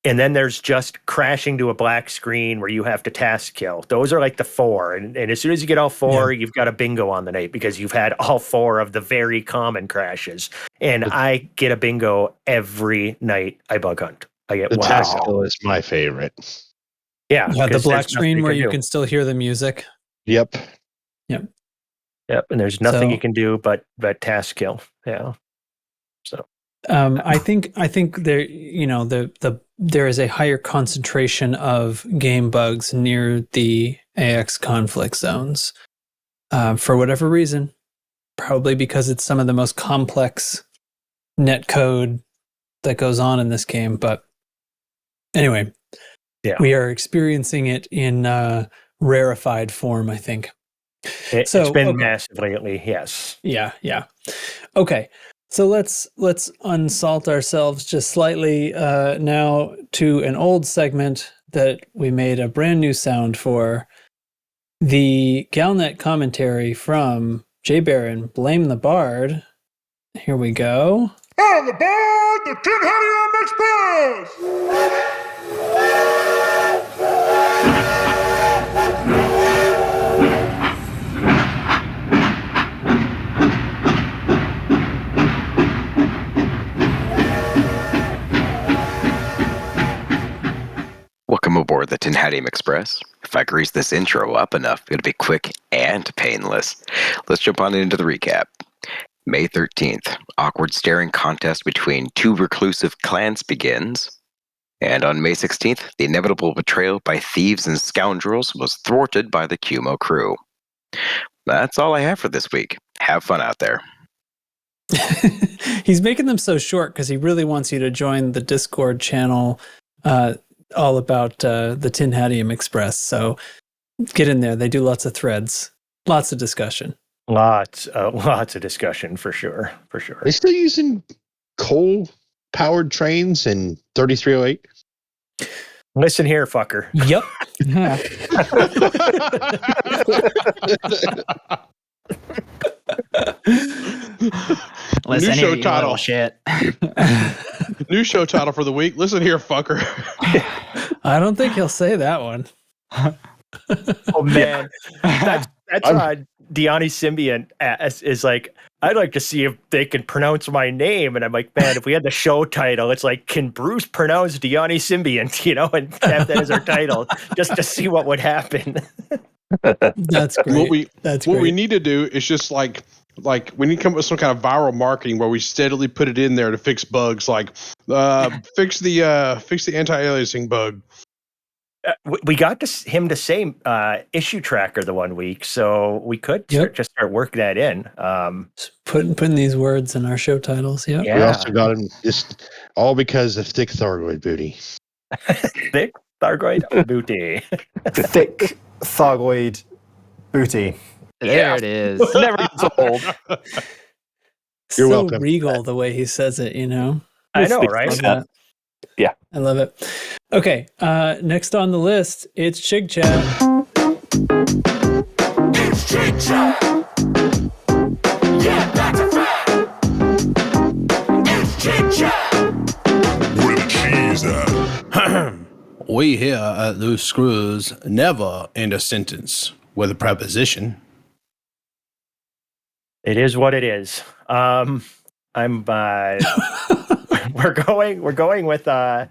And then there's just crashing to a black screen where you have to task kill. Those are like the 4. And as soon as you get all 4, you've got a bingo on the night because you've had all 4 of the very common crashes. And I get a bingo every night I bug hunt. I get the task kill is my favorite. Yeah. The black screen where you can still hear the music. Yep. Yep. Yep, and there's nothing you can do but task kill. Yeah. So I think there there is a higher concentration of game bugs near the AX conflict zones. For whatever reason, probably because it's some of the most complex net code that goes on in this game. But anyway, we are experiencing it in rarefied form, I think. It's been massive lately, yes. Yeah. Okay, so let's unsalt ourselves just slightly now to an old segment that we made a brand new sound for. The Galnet commentary from Jay Barron, Blame the Bard. Here we go. On the board, the Tin Express! Welcome aboard the Tinhadium Express. If I grease this intro up enough, it'll be quick and painless. Let's jump on into the recap. May 13th, awkward staring contest between two reclusive clans begins. And on May 16th, the inevitable betrayal by thieves and scoundrels was thwarted by the Cumo crew. That's all I have for this week. Have fun out there. He's making them so short because he really wants you to join the Discord channel all about the Tinhadium Express. So get in there. They do lots of threads, lots of discussion. Lots of discussion for sure. Are they still using coal-powered trains in 3308? Listen here, fucker. Yep. New show title. Shit. New show title for the week. Listen here, fucker. I don't think he'll say that one. Oh man, that's Diani Symbiont is like, I'd like to see if they can pronounce my name, and I'm like, man, if we had the show title, it's like, can Bruce pronounce Diani Symbiont? And have that as our title, just to see what would happen. That's great. What we need to do is just like we need to come up with some kind of viral marketing where we steadily put it in there to fix bugs, like fix the anti-aliasing bug. We got him to say issue tracker the one week, so we could just start working that in. Putting these words in our show titles. Yeah. We also got him just all because of thick Thargoid booty. Thick Thargoid booty. Thick Thargoid booty. There it is. Never gets old. You're so welcome. Regal the way he says it, I know, right? Yeah. I love it. Okay, next on the list, it's Chig Chat. It's Chig Chat! Yeah, that's a fact! It's Chig Chat! Where the cheese at? We here at Loose Screws never end a sentence with a preposition. It is what it is. We're going with the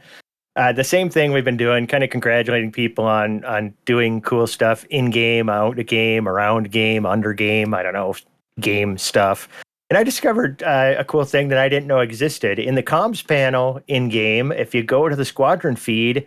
same thing we've been doing, kind of congratulating people on doing cool stuff in game, out of game, around game, under game, I don't know, game stuff. And I discovered a cool thing that I didn't know existed. In the comms panel in game, if you go to the squadron feed,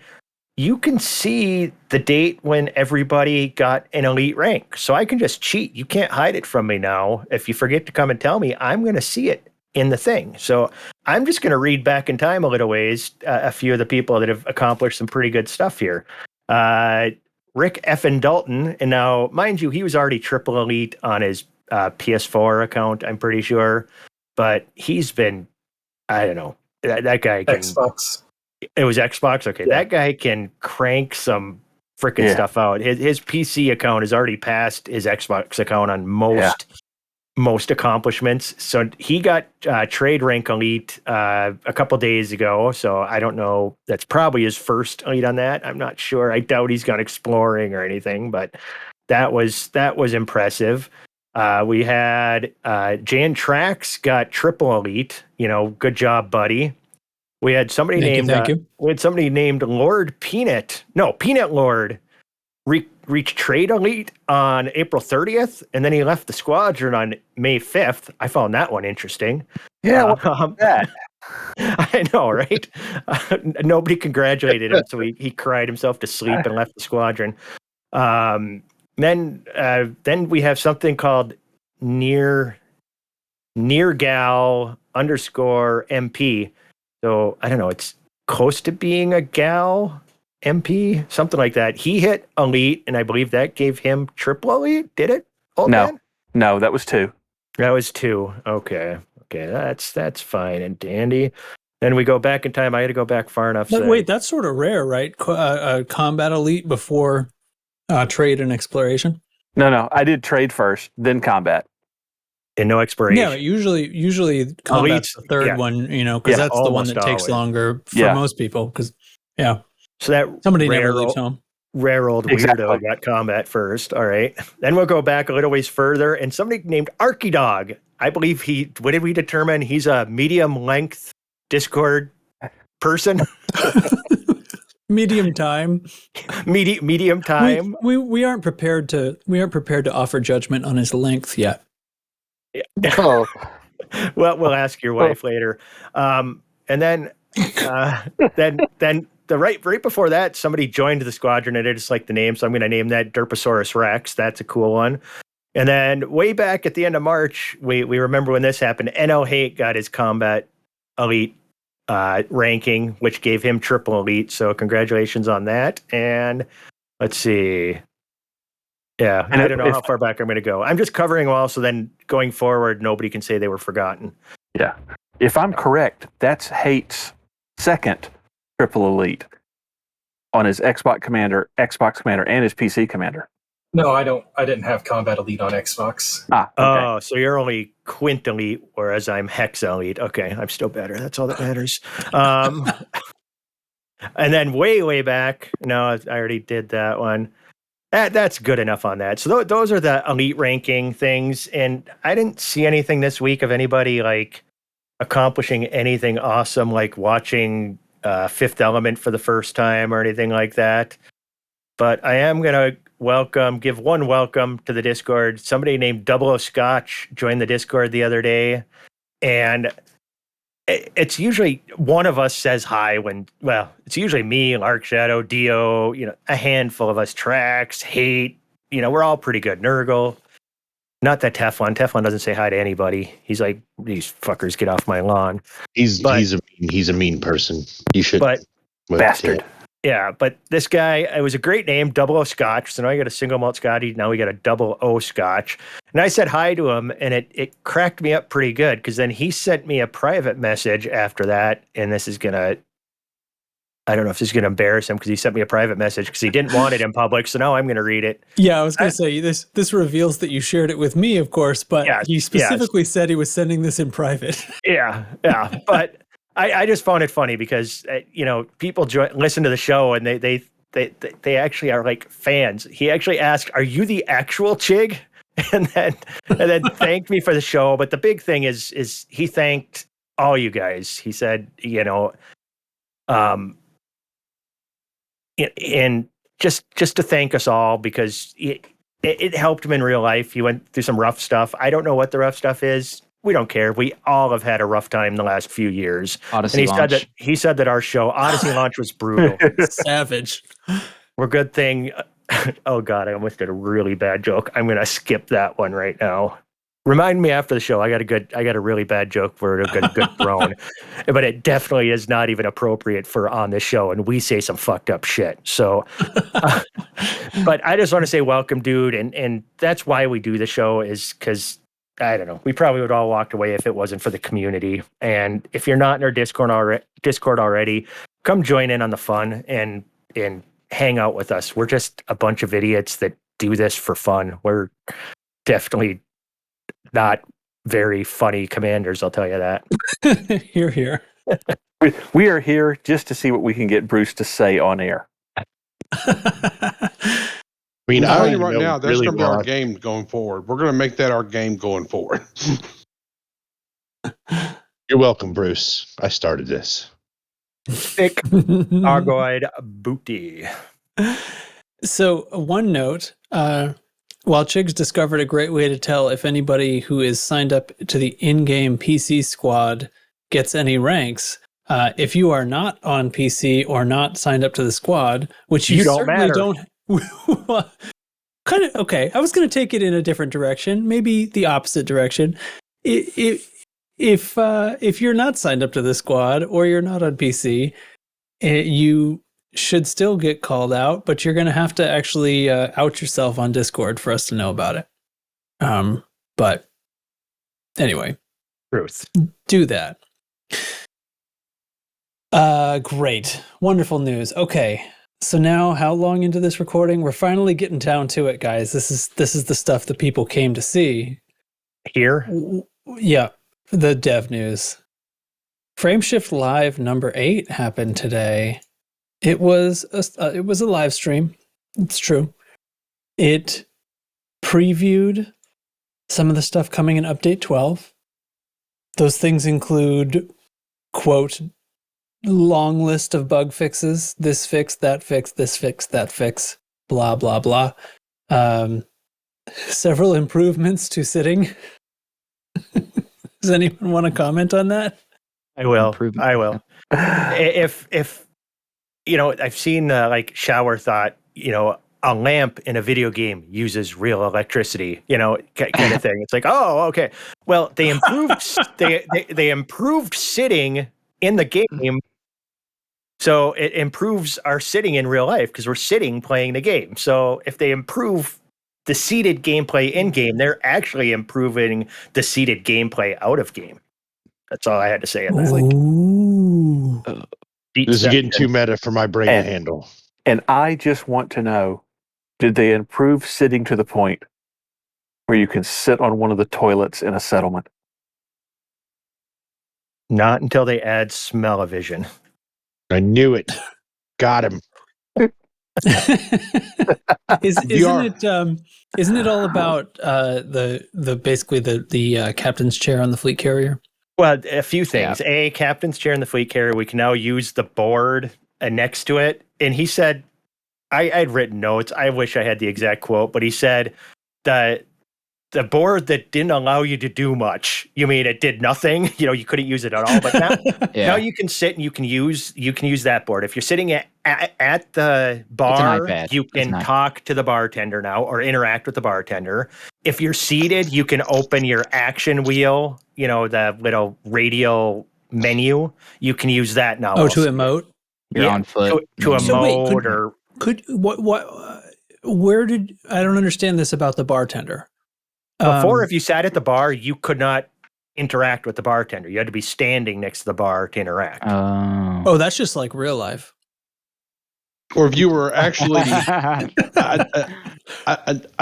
you can see the date when everybody got an elite rank. So I can just cheat. You can't hide it from me now. If you forget to come and tell me, I'm going to see it in the thing. So I'm just going to read back in time a little ways, a few of the people that have accomplished some pretty good stuff here. Rick Effin Dalton, and now, mind you, he was already triple elite on his PS4 account, I'm pretty sure. But he's been, I don't know, that guy can... Xbox. It was Xbox? Okay, Yeah. That guy can crank some freaking stuff out. His PC account has already passed his Xbox account on most accomplishments. So he got trade rank elite a couple days ago. So I don't know. That's probably his first elite on that. I'm not sure. I doubt he's gone exploring or anything, but that was impressive. We had Jan Trax got triple elite. Good job, buddy. We had somebody named Lord Peanut. No, Peanut Lord reached trade elite on April 30th, and then he left the squadron on May 5th. I found that one interesting. Yeah, that. I know, right? Nobody congratulated him, so he cried himself to sleep and left the squadron. Then we have something called near gal _ MP. So I don't know. It's close to being a gal MP, something like that. He hit elite, and I believe that gave him triple elite. Did it? No, that was 2. That was 2. Okay, that's fine and dandy. Then we go back in time. I had to go back far enough. But wait, that's sort of rare, right? Combat elite before trade and exploration. No, I did trade first, then combat. And no exploration. Yeah, usually combat's the third one, because that's the one that takes longer for most people. Because so that somebody never leaves home. Rare old weirdo got combat first. All right, then we'll go back a little ways further, and somebody named Archidog. I believe what did we determine? He's a medium length Discord person. Medium time. Medium time. We aren't prepared to offer judgment on his length yet. Oh. Well, we'll ask your wife later. And then the right before that, somebody joined the squadron, and I just like the name, so I'm going to name that Derposaurus Rex. That's a cool one. And then way back at the end of March, we remember when this happened. NL Hate got his combat elite ranking, which gave him triple elite. So congratulations on that. And let's see. Yeah, and I don't know how far back I'm going to go. I'm just covering all, so then going forward, nobody can say they were forgotten. Yeah. If I'm correct, that's Hate's second triple elite on his Xbox Commander, and his PC Commander. No, I didn't have combat elite on Xbox. Okay. Oh, so you're only quint elite, whereas I'm hex elite. Okay, I'm still better. That's all that matters. And then way back, no, I already did that one. That's good enough on that. So those are the elite ranking things, and I didn't see anything this week of anybody like accomplishing anything awesome, like watching Fifth Element for the first time or anything like that. But I am gonna give one welcome to the Discord. Somebody named Double O Scotch joined the Discord the other day, and it's usually one of us says hi it's usually me, Larkshadow, Dio, a handful of us, Trax, Hate, we're all pretty good. Nurgle, not that Teflon doesn't say hi to anybody. He's like, these fuckers get off my lawn. He's a mean person. You should, bastard. Yeah, but this guy, it was a great name, Double O Scotch. So now we got a single malt Scotty. Now we got a Double O Scotch. And I said hi to him, and it cracked me up pretty good, because then he sent me a private message after that. And this is going to, I don't know if this is going to embarrass him, because he sent me a private message because he didn't want it in public. So now I'm going to read it. Yeah, I was going to say, this reveals that you shared it with me, of course, but he specifically said he was sending this in private. Yeah. But I just found it funny because, people listen to the show, and they actually are like fans. He actually asked, "Are you the actual Chig?" And then thanked me for the show. But the big thing is he thanked all you guys. He said, and just to thank us all, because it helped him in real life. He went through some rough stuff. I don't know what the rough stuff is. We don't care. We all have had a rough time the last few years. Odyssey launch. He said that our show, Odyssey launch, was brutal. Savage. We're good thing. Oh God, I almost did a really bad joke. I'm gonna skip that one right now. Remind me after the show. I got a really bad joke for a good thrown, but it definitely is not even appropriate for on this show, and we say some fucked up shit. So, but I just want to say welcome, dude, and that's why we do the show, is because I don't know. We probably would all walked away if it wasn't for the community. And if you're not in our Discord already, come join in on the fun and hang out with us. We're just a bunch of idiots that do this for fun. We're definitely not very funny commanders, I'll tell you that. Hear, hear. We are here just to see what we can get Bruce to say on air. I mean, I'll tell you right now, that's going to be our game going forward. We're going to make that our game going forward. You're welcome, Bruce. I started this. Thick Thargoid Booty. So one note, while Chig's discovered a great way to tell if anybody who is signed up to the in-game PC squad gets any ranks, if you are not on PC or not signed up to the squad, which you don't certainly matter. don't. Kind of okay. I was going to take it in a different direction, maybe the opposite direction. If you're not signed up to the squad or you're not on PC, you should still get called out, but you're going to have to actually out yourself on Discord for us to know about it. But anyway, Truth. do that. Great. Wonderful news. Okay. So now how long into this recording? We're finally getting down to it, guys. This is the stuff that people came to see. Here? Yeah. The dev news. Frameshift Live number 8 happened today. It was a live stream. It's true. It previewed some of the stuff coming in Update 12. Those things include, quote, long list of bug fixes. This fix, that fix, this fix, that fix, blah, blah, blah. Several improvements to sitting. Does anyone want to comment on that? I will. If I've seen like Shower thought, a lamp in a video game uses real electricity, kind of thing. It's like, oh, okay. Well, they improved they improved sitting in the game, so it improves our sitting in real life because we're sitting playing the game. So if they improve the seated gameplay in game, they're actually improving the seated gameplay out of game. That's all I had to say on that. This is getting too meta for my brain to handle. And I just want to know, did they improve sitting to the point where you can sit on one of the toilets in a settlement? Not until they add smell-o-vision. I knew it. Got him. Isn't it all about the basically the captain's chair on the fleet carrier? Well, a few things. Yeah. Captain's chair in the fleet carrier. We can now use the board next to it. And he said, I'd written notes. I wish I had the exact quote, but he said that the board that didn't allow you to do much. You mean it did nothing? You couldn't use it at all. But now, now you can sit and you can use that board. If you're sitting at the bar, you can talk to the bartender now or interact with the bartender. If you're seated, you can open your action wheel. The little radial menu. You can use that now. Oh, to emote. You're on foot. To emote where did I don't understand this about the bartender. Before, if you sat at the bar, you could not interact with the bartender. You had to be standing next to the bar to interact. Oh, that's just like real life. Or if you were actually, I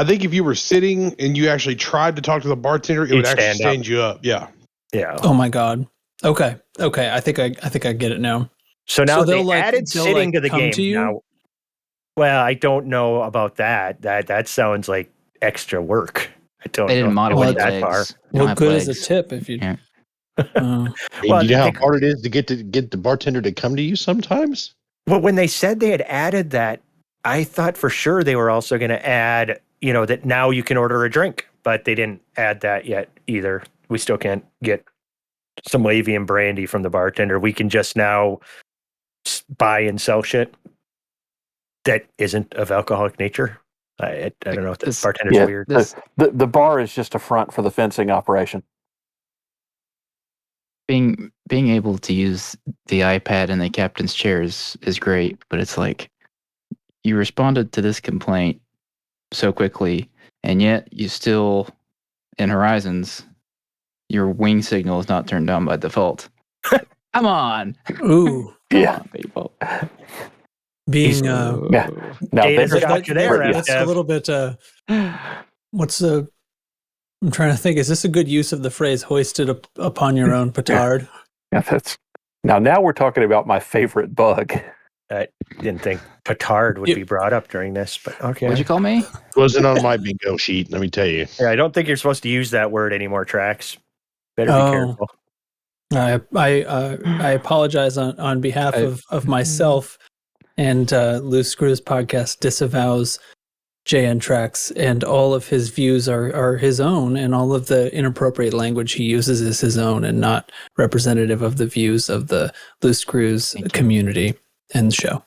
think if you were sitting and you actually tried to talk to the bartender, it would actually stand you up. Yeah. Yeah. Oh my God. Okay. I think I get it now. So now they added sitting to the game now. Well, I don't know about that. That sounds like extra work. I don't know. They didn't model that far. Well, good as a tip if you. Yeah. Well, you know how hard it is to get the bartender to come to you sometimes? Well, when they said they had added that, I thought for sure they were also going to add, that now you can order a drink, but they didn't add that yet either. We still can't get some Lavian brandy from the bartender. We can just now buy and sell shit that isn't of alcoholic nature. I don't know if the bartender's weird. The bar is just a front for the fencing operation. Being able to use the iPad in the captain's chair is great, but it's like you responded to this complaint so quickly, and yet you still, in Horizons, your wing signal is not turned on by default. Come on. Ooh. Yeah. Come on, people. Being Now that's a little bit what's the I'm trying to think, is this a good use of the phrase hoisted upon your own petard? Yeah, now we're talking about my favorite bug. I didn't think petard would be brought up during this, but okay. What'd you call me? Wasn't on my bingo sheet, let me tell you. Yeah, I don't think you're supposed to use that word anymore, Trax. Better be careful. I apologize on behalf of myself and Loose Screws podcast disavows JN Tracks, and all of his views are his own, and all of the inappropriate language he uses is his own and not representative of the views of the Loose Screws community and show.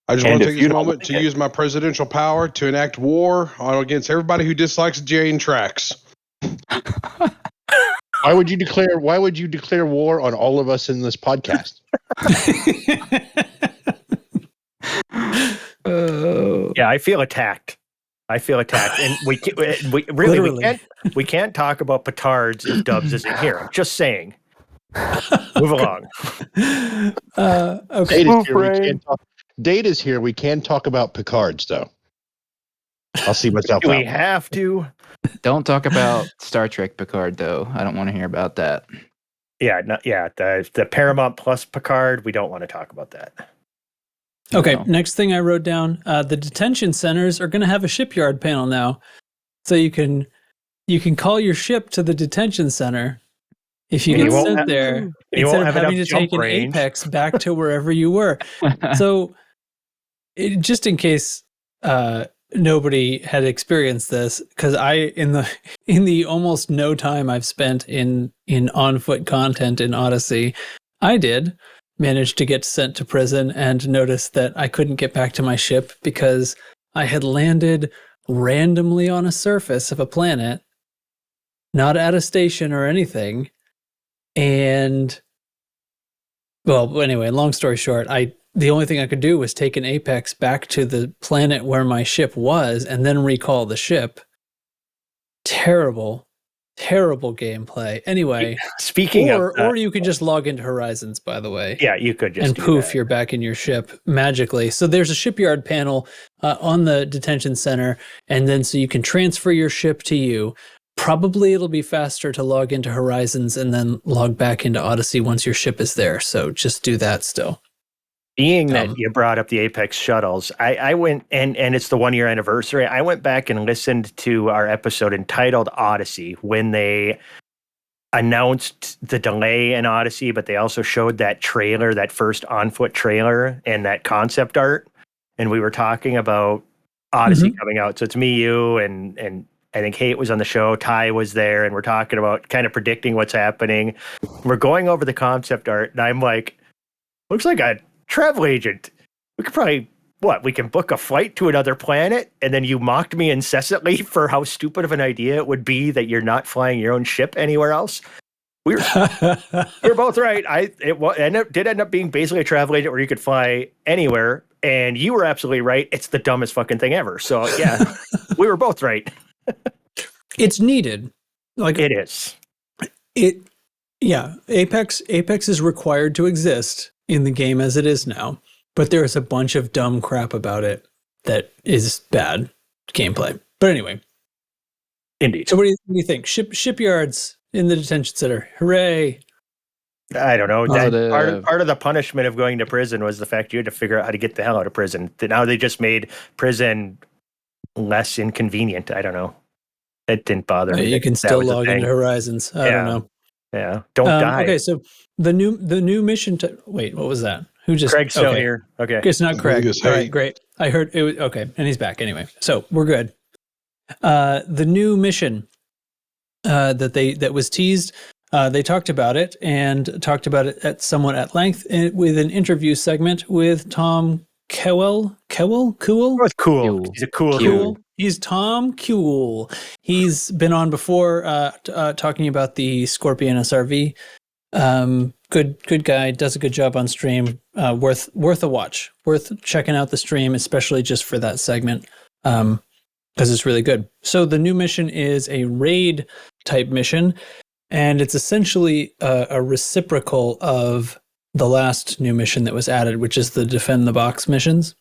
I just want to take this moment to use my presidential power to enact war against everybody who dislikes JN Tracks. Why would you declare war on all of us in this podcast? Yeah, I feel attacked. And we can't talk about petards if Dubs isn't here. I'm just saying. Move along. Okay. Data's here. We can talk about Picards, though. I'll see myself out. We have to. Don't talk about Star Trek Picard, though. I don't want to hear about that. Yeah, the Paramount Plus Picard. We don't want to talk about that. Okay, No. next thing I wrote down, the detention centers are going to have a shipyard panel now. So you can call your ship to the detention center if you get sent there, instead of having to take an Apex back to wherever you were. So just in case nobody had experienced this, because in the almost no time I've spent in on-foot content in Odyssey, I did managed to get sent to prison and noticed that I couldn't get back to my ship because I had landed randomly on a surface of a planet, not at a station or anything. And, well, anyway, long story short, the only thing I could do was take an Apex back to the planet where my ship was and then recall the ship. Terrible gameplay. Anyway, or you could just log into Horizons, by the way. Yeah, you could just and poof, you're back in your ship magically. So there's a shipyard panel on the detention center, and then so you can transfer your ship to you. Probably it'll be faster to log into Horizons and then log back into Odyssey once your ship is there. So just do that still. Being that you brought up the Apex shuttles, I went, and it's the 1 year anniversary. I went back and listened to our episode entitled Odyssey when they announced the delay in Odyssey, but they also showed that trailer, that first on-foot trailer and that concept art. And we were talking about Odyssey coming out. So it's me, you, and I think Kate was on the show. Ty was there, and we're talking about kind of predicting what's happening. We're going over the concept art, and I'm like, looks like a travel agent. We could probably, we can book a flight to another planet? And then you mocked me incessantly for how stupid of an idea it would be that you're not flying your own ship anywhere else. We're both right. It did end up being basically a travel agent where you could fly anywhere. And you were absolutely right. It's the dumbest fucking thing ever. So yeah, we were both right. It's needed. Like it is. Apex is required to exist in the game as it is now, but there's a bunch of dumb crap about it that is bad gameplay. But anyway, indeed. So what do you think? Shipyards in the detention center, hooray! I don't know. Part of the punishment of going to prison was the fact you had to figure out how to get the hell out of prison. Now they just made prison less inconvenient. I don't know. It didn't bother me. You can still log into Horizons. I don't know. Yeah, don't die. Okay, so the new mission. Wait, what was that? Who just? Craig's still here. Okay, it's not Craig. All right, great. I heard it was okay, and he's back anyway. So we're good. The new mission that was teased. They talked about it and talked about it somewhat at length with an interview segment with Tom Kewell. Cool. He's a cool. He's Tom Kuhl. He's been on before talking about the Scorpion SRV. Good guy. Does a good job on stream. Worth a watch. Worth checking out the stream, especially just for that segment, because it's really good. So the new mission is a raid type mission, and it's essentially a reciprocal of the last new mission that was added, which is the defend the box missions.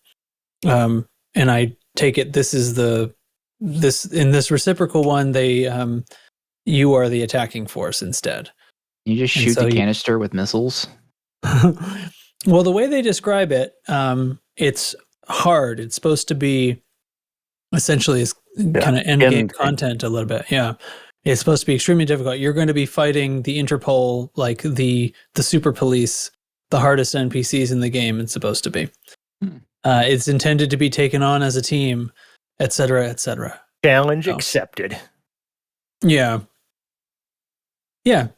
And I take it this is in this reciprocal one, you are the attacking force instead. You just shoot the canister with missiles? Well, the way they describe it, it's hard. It's supposed to be essentially kind of end game content a little bit. Yeah. It's supposed to be extremely difficult. You're going to be fighting the Interpol, like the super police, the hardest NPCs in the game. It's supposed to be. It's intended to be taken on as a team, etc., etc. Challenge accepted. Yeah. Yeah.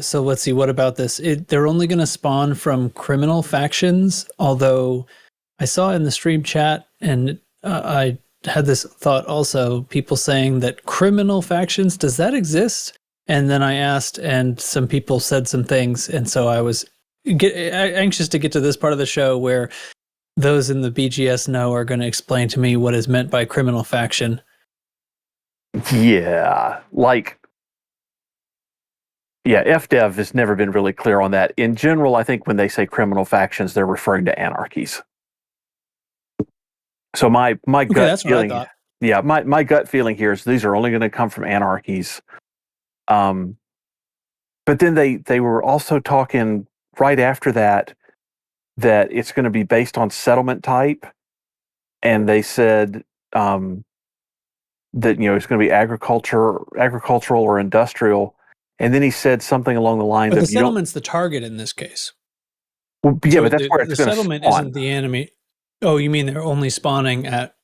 So let's see. What about this? They're only going to spawn from criminal factions, although I saw in the stream chat, and I had this thought also, people saying that criminal factions, does that exist? And then I asked, and some people said some things, and so I was anxious to get to this part of the show where those in the BGS know are going to explain to me what is meant by criminal faction. Yeah, FDev has never been really clear on that. In general, I think when they say criminal factions, they're referring to anarchies. So my gut feeling, my gut feeling here is these are only going to come from anarchies. But then they were also talking right after that it's going to be based on settlement type, and they said that it's going to be agricultural or industrial. And then he said something along the lines but of the settlement's the target in this case. Well, yeah, so but that's where it's going to settlement isn't the enemy. Oh, you mean they're only spawning at?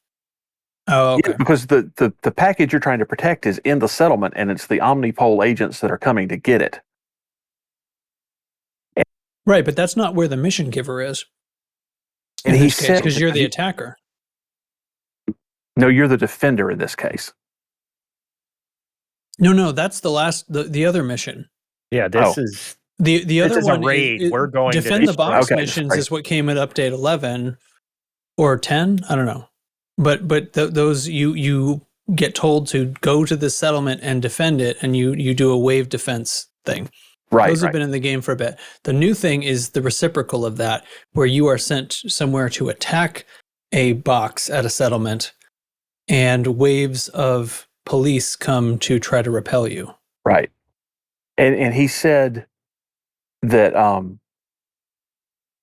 Oh, okay. Yeah, because the package you're trying to protect is in the settlement, and it's the omnipole agents that are coming to get it. Right, but that's not where the mission giver is. And he said because you're the attacker. No, you're the defender in this case. No, that's the other mission. Yeah, this is the other this is one. A raid. We're going defend to the box missions is what came at update 11 or 10. I don't know, but those you get told to go to the settlement and defend it, and you do a wave defense thing. Right. Those have been in the game for a bit. The new thing is the reciprocal of that, where you are sent somewhere to attack a box at a settlement, and waves of police come to try to repel you. Right. And he said that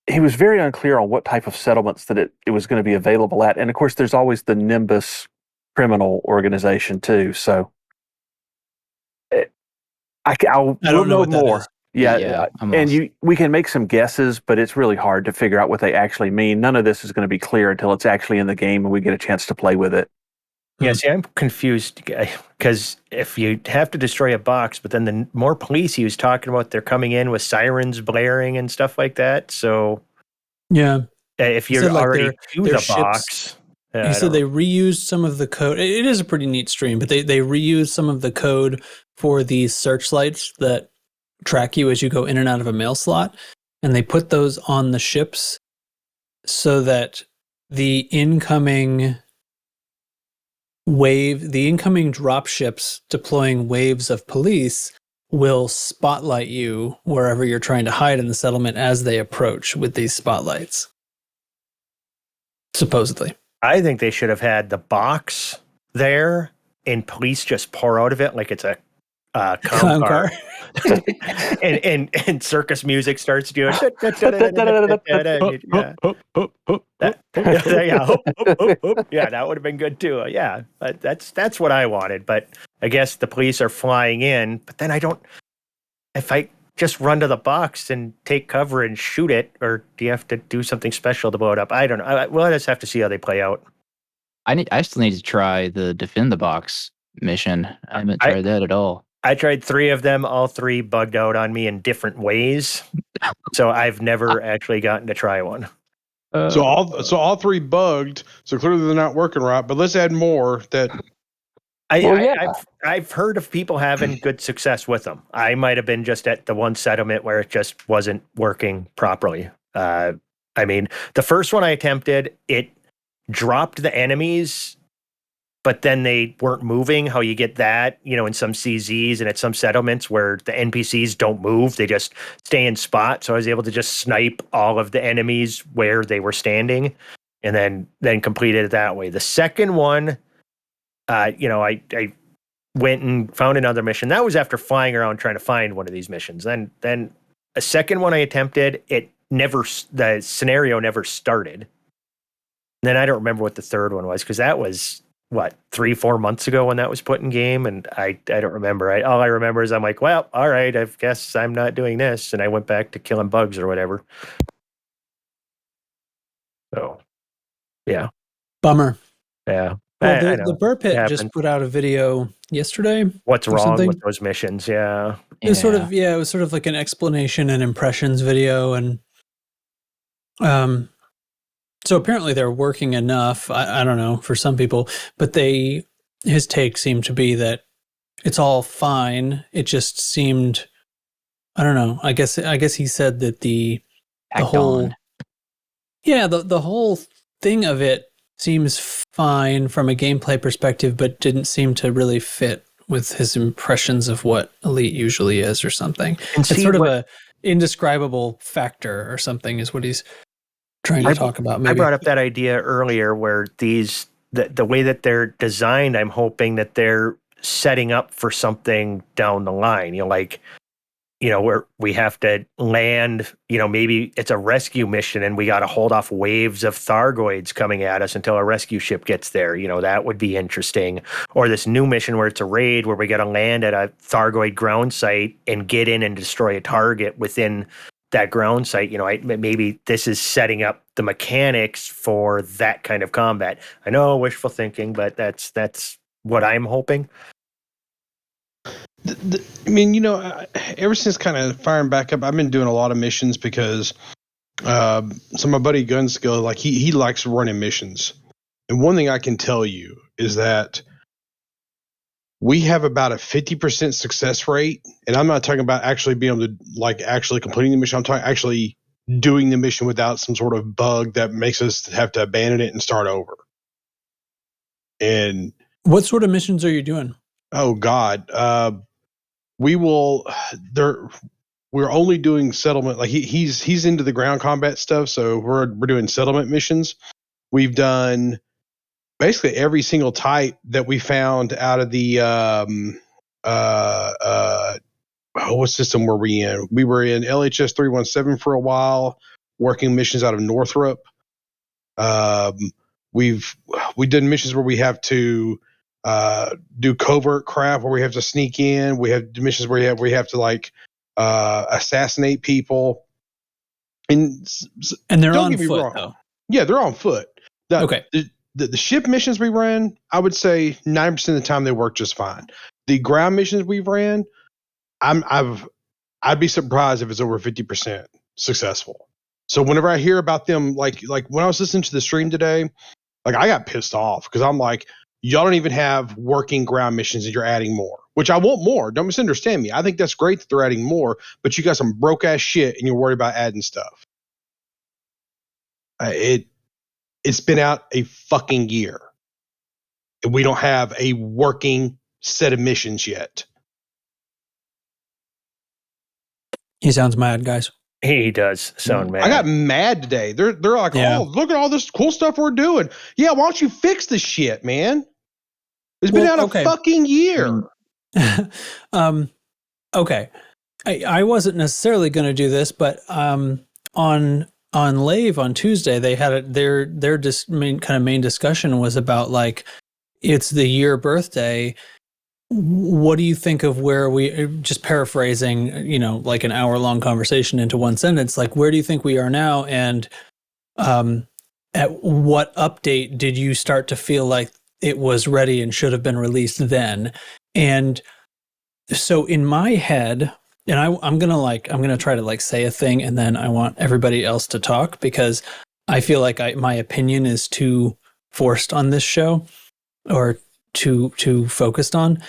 he was very unclear on what type of settlements that it was going to be available at. And of course, there's always the Nimbus criminal organization too. So I'll know more. Yeah. And we can make some guesses, but it's really hard to figure out what they actually mean. None of this is going to be clear until it's actually in the game and we get a chance to play with it. Yeah, see, I'm confused because if you have to destroy a box, but then the more police he was talking about, they're coming in with sirens blaring and stuff like that. So, yeah, if you're already to the box, he said they reused some of the code. It is a pretty neat stream, but they reused some of the code for these searchlights that track you as you go in and out of a mail slot, and they put those on the ships so that the incoming drop ships deploying waves of police will spotlight you wherever you're trying to hide in the settlement as they approach with these spotlights. Supposedly. I think they should have had the box there and police just pour out of it like it's a clown car. and circus music starts doing yeah, that would have been good too. Yeah, that's what I wanted. But I guess the police are flying in. But then if I just run to the box and take cover and shoot it, or do you have to do something special to blow it up? I don't know. We'll just have to see how they play out. I still need to try the defend the box mission. I haven't tried that at all. I tried 3 of them. All 3 bugged out on me in different ways. So I've never actually gotten to try one. So all 3 bugged. So clearly they're not working right. But let's add more that. I've heard of people having good success with them. I might have been just at the one settlement where it just wasn't working properly. I mean, the first one I attempted, it dropped the enemies, but then they weren't moving. How you get that, in some CZs and at some settlements where the NPCs don't move, they just stay in spot. So I was able to just snipe all of the enemies where they were standing, and then completed it that way. The second one, I went and found another mission. That was after flying around trying to find one of these missions. Then a second one I attempted, the scenario never started. And then I don't remember what the third one was, because that was 3-4 months ago when that was put in game, and I don't remember. All I remember is I'm like, well, all right, I guess I'm not doing this, and I went back to killing bugs or whatever. So, yeah. Bummer. Yeah. Well, I the know. Burpit It just happened. put out a video yesterday. What's or wrong something. with those missions? Yeah. It was it was sort of like an explanation and impressions video, and so apparently they're working enough. I don't know for some people, but his take seemed to be that it's all fine. It just seemed, I don't know. I guess he said that the whole the whole thing of it seems fine from a gameplay perspective, but didn't seem to really fit with his impressions of what Elite usually is or something. And it's sort of a indescribable factor or something is what he's trying to talk about. Maybe I brought up that idea earlier where the way that they're designed, I'm hoping that they're setting up for something down the line, where we have to land, maybe it's a rescue mission and we got to hold off waves of Thargoids coming at us until a rescue ship gets there. That would be interesting. Or this new mission where it's a raid where we got to land at a Thargoid ground site and get in and destroy a target within that ground site. Maybe this is setting up the mechanics for that kind of combat. I know, wishful thinking, but that's what I'm hoping. I mean, ever since kind of firing back up, I've been doing a lot of missions because so my buddy Gunskill, like he likes running missions. And one thing I can tell you is that we have about a 50% success rate. And I'm not talking about actually being able to actually completing the mission. I'm talking actually doing the mission without some sort of bug that makes us have to abandon it and start over. And what sort of missions are you doing? Oh God. We're only doing settlement. Like he's into the ground combat stuff. So we're doing settlement missions. We've done basically every single type that we found out of the, what system were we in? We were in LHS 317 for a while, working missions out of Northrop. We've done missions where we have to do covert crap, where we have to sneak in. We have missions where we have to assassinate people. And they're on foot, though. Yeah, they're on foot. Okay. The ship missions we ran, I would say 90% of the time they work just fine. The ground missions we've ran, I'd be surprised if it's over 50% successful. So whenever I hear about them, like when I was listening to the stream today, I got pissed off because I'm like, y'all don't even have working ground missions and you're adding more, which I want more. Don't misunderstand me. I think that's great that they're adding more, but you got some broke ass shit and you're worried about adding stuff. It's been out a fucking year and we don't have a working set of missions yet. He sounds mad, guys. He does sound mad. I got mad today. They're like, oh, look at all this cool stuff we're doing. Yeah, why don't you fix the shit, man? It's been out a fucking year. Okay. I wasn't necessarily going to do this, but on Lave on Tuesday, they had their main discussion was about it's the year birthday. What do you think of where we, just paraphrasing, an hour-long conversation into one sentence, where do you think we are now? And at what update did you start to feel like it was ready and should have been released then? And so in my head, and I'm going to try to say a thing and then I want everybody else to talk because I feel like my opinion is too forced on this show or too focused on.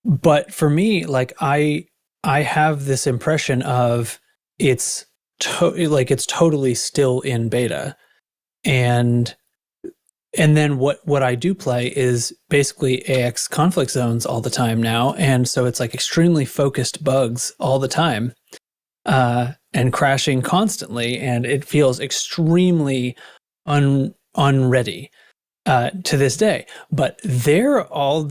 But for me, I have this impression of it's totally still in beta. And then what I do play is basically AX conflict zones all the time now. And so it's extremely focused bugs all the time, and crashing constantly. And it feels extremely unready. To this day, but they're all,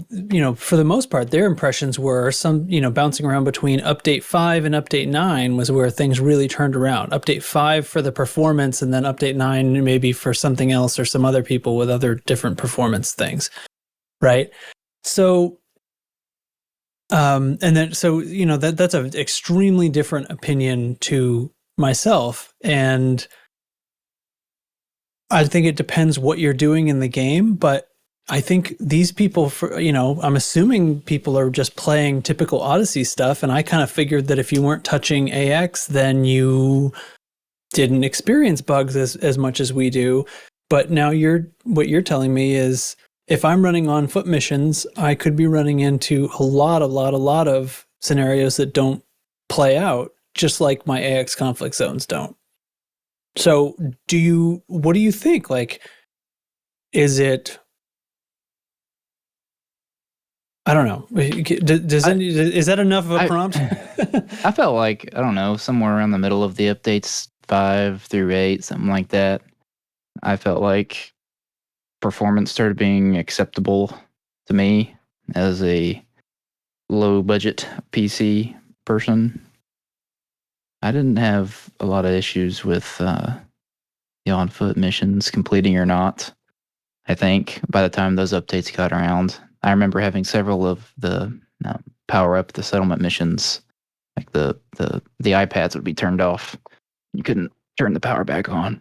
for the most part, their impressions were some, bouncing around between update 5 and update 9 was where things really turned around. Update 5 for the performance, and then update 9 maybe for something else or some other people with other different performance things, right? So, and then that's an extremely different opinion to myself, and I think it depends what you're doing in the game, but I think these people, I'm assuming people are just playing typical Odyssey stuff, and I kind of figured that if you weren't touching AX, then you didn't experience bugs as much as we do. But now what you're telling me is if I'm running on foot missions, I could be running into a lot of scenarios that don't play out, just like my AX conflict zones don't. So what do you think? Like, is it, I don't know. Is that enough of a prompt? I felt like, I don't know, somewhere around the middle of the updates, 5 through 8, something like that. I felt like performance started being acceptable to me as a low budget PC person. I didn't have a lot of issues with the on foot missions completing or not. I think by the time those updates got around, I remember having several of the power up the settlement missions, like the iPads would be turned off. You couldn't turn the power back on.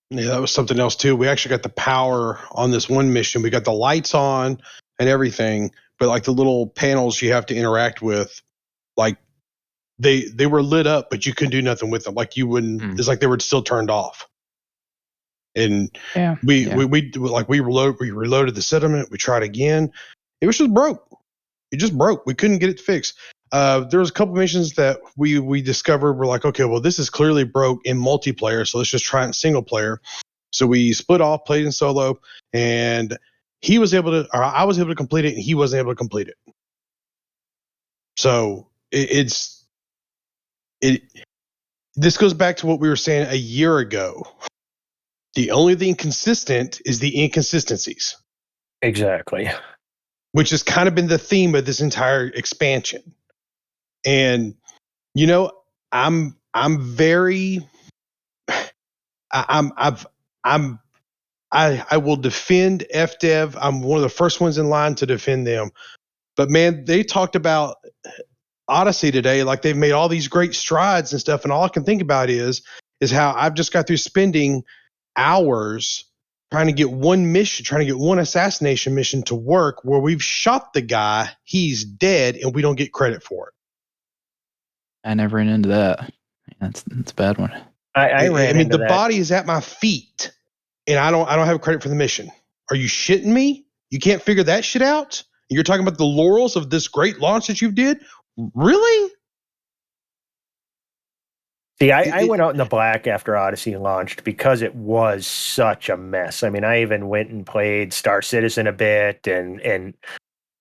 Yeah, that was something else too. We actually got the power on this one mission. We got the lights on and everything, but like the little panels you have to interact with, like they were lit up, but you couldn't do nothing with them. Like you wouldn't. It's like they were still turned off. And we reloaded the settlement. We tried again. It was just broke. It just broke. We couldn't get it fixed. There was a couple missions that we discovered were like, okay, well, this is clearly broke in multiplayer, so let's just try it in single player. So we split off, played in solo, and I was able to complete it, and he wasn't able to complete it. So this goes back to what we were saying a year ago. The only thing consistent is the inconsistencies. Exactly. Which has kind of been the theme of this entire expansion. And, I will defend FDev. I'm one of the first ones in line to defend them. But man, they talked about Odyssey today, like they've made all these great strides and stuff. And all I can think about is how I've just got through spending hours trying to get one assassination mission to work where we've shot the guy, he's dead, and we don't get credit for it. I never ran into that. That's a bad one. I ran into the that. body is at my feet, and I don't have credit for the mission. Are you shitting me? You can't figure that shit out? You're talking about the laurels of this great launch that you did? Really? See, I went out in the black after Odyssey launched because it was such a mess. I mean, I even went and played Star Citizen a bit and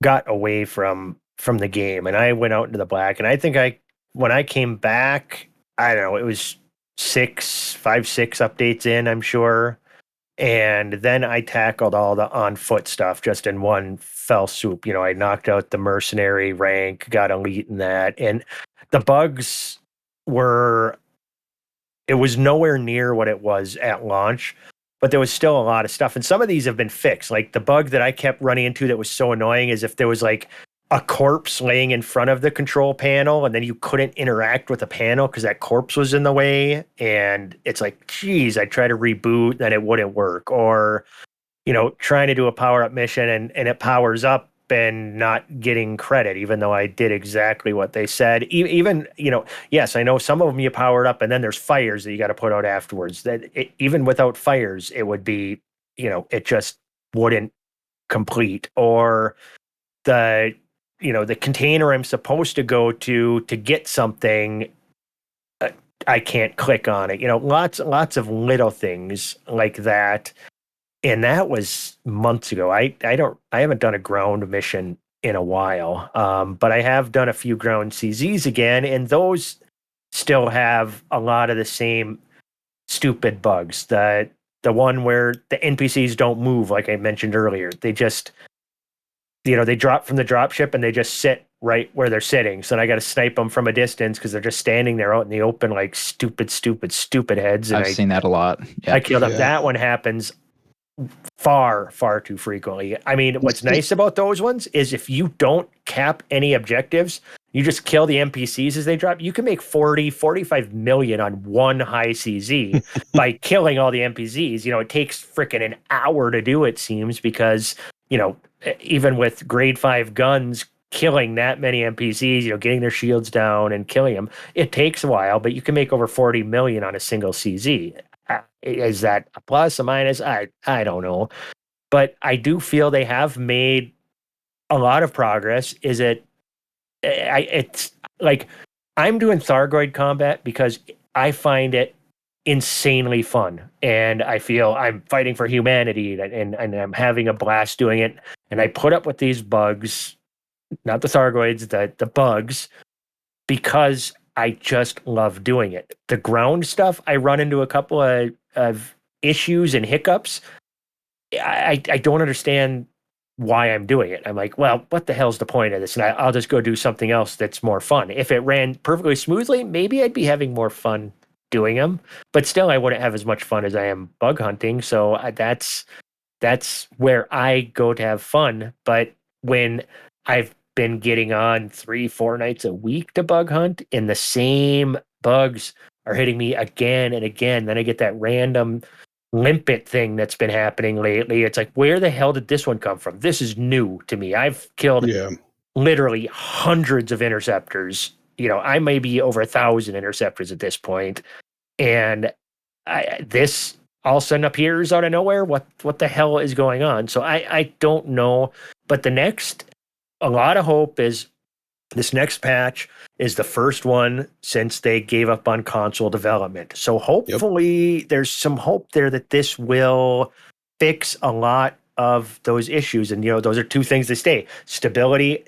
got away from the game. And I went out into the black. And I think when I came back, I don't know, it was 6 updates in, I'm sure. And then I tackled all the on-foot stuff just in one fell swoop. I knocked out the mercenary rank, got elite in that. And the bugs it was nowhere near what it was at launch, but there was still a lot of stuff. And some of these have been fixed. Like the bug that I kept running into that was so annoying is if there was like a corpse laying in front of the control panel and then you couldn't interact with the panel because that corpse was in the way. And it's like, geez, I try to reboot, then it wouldn't work. Or, trying to do a power-up mission and it powers up and not getting credit, even though I did exactly what they said. Even, yes, I know some of them you powered up and then there's fires that you got to put out afterwards. Even without fires, it would be, it just wouldn't complete. Or the container I'm supposed to go to get something, I can't click on it. Lots of little things like that. And that was months ago. I haven't done a ground mission in a while, but I have done a few ground CZs again, and those still have a lot of the same stupid bugs. The one where the NPCs don't move, like I mentioned earlier. They just, they drop from the dropship and they just sit right where they're sitting. So then I got to snipe them from a distance because they're just standing there out in the open like stupid heads. And I've seen that a lot. Yeah. I killed them. That one happens far too frequently. I mean, what's nice about those ones is if you don't cap any objectives, You just kill the NPCs as they drop. You can make 40, 45 million on one high CZ by killing all the NPCs. It takes freaking an hour to do, it seems, because, even with grade 5 guns, killing that many NPCs, getting their shields down and killing them, it takes a while, but you can make over 40 million on a single CZ. Is that a plus, a minus? I don't know. But I do feel they have made a lot of progress. It's like I'm doing Thargoid combat because I find it insanely fun, and I feel I'm fighting for humanity, and I'm having a blast doing it. And I put up with these bugs, not the Thargoids, the bugs, because I just love doing it. The ground stuff, I run into a couple of issues and hiccups. I don't understand why I'm doing it. I'm like, well, what the hell's the point of this? And I'll just go do something else that's more fun. If it ran perfectly smoothly, maybe I'd be having more fun doing them, but still I wouldn't have as much fun as I am bug hunting. So that's where I go to have fun. But when I've been getting on 3-4 nights a week to bug hunt and the same bugs are hitting me again and again, then I get that random limpet thing that's been happening lately. It's like, where the hell did this one come from? This is new to me. I've killed literally hundreds of interceptors. I may be over 1,000 interceptors at this point, and this all of a sudden appears out of nowhere. What the hell is going on? So I don't know. But a lot of hope is this next patch is the first one since they gave up on console development. So hopefully there's some hope there that this will fix a lot of those issues. And, those are two things that stay. Stability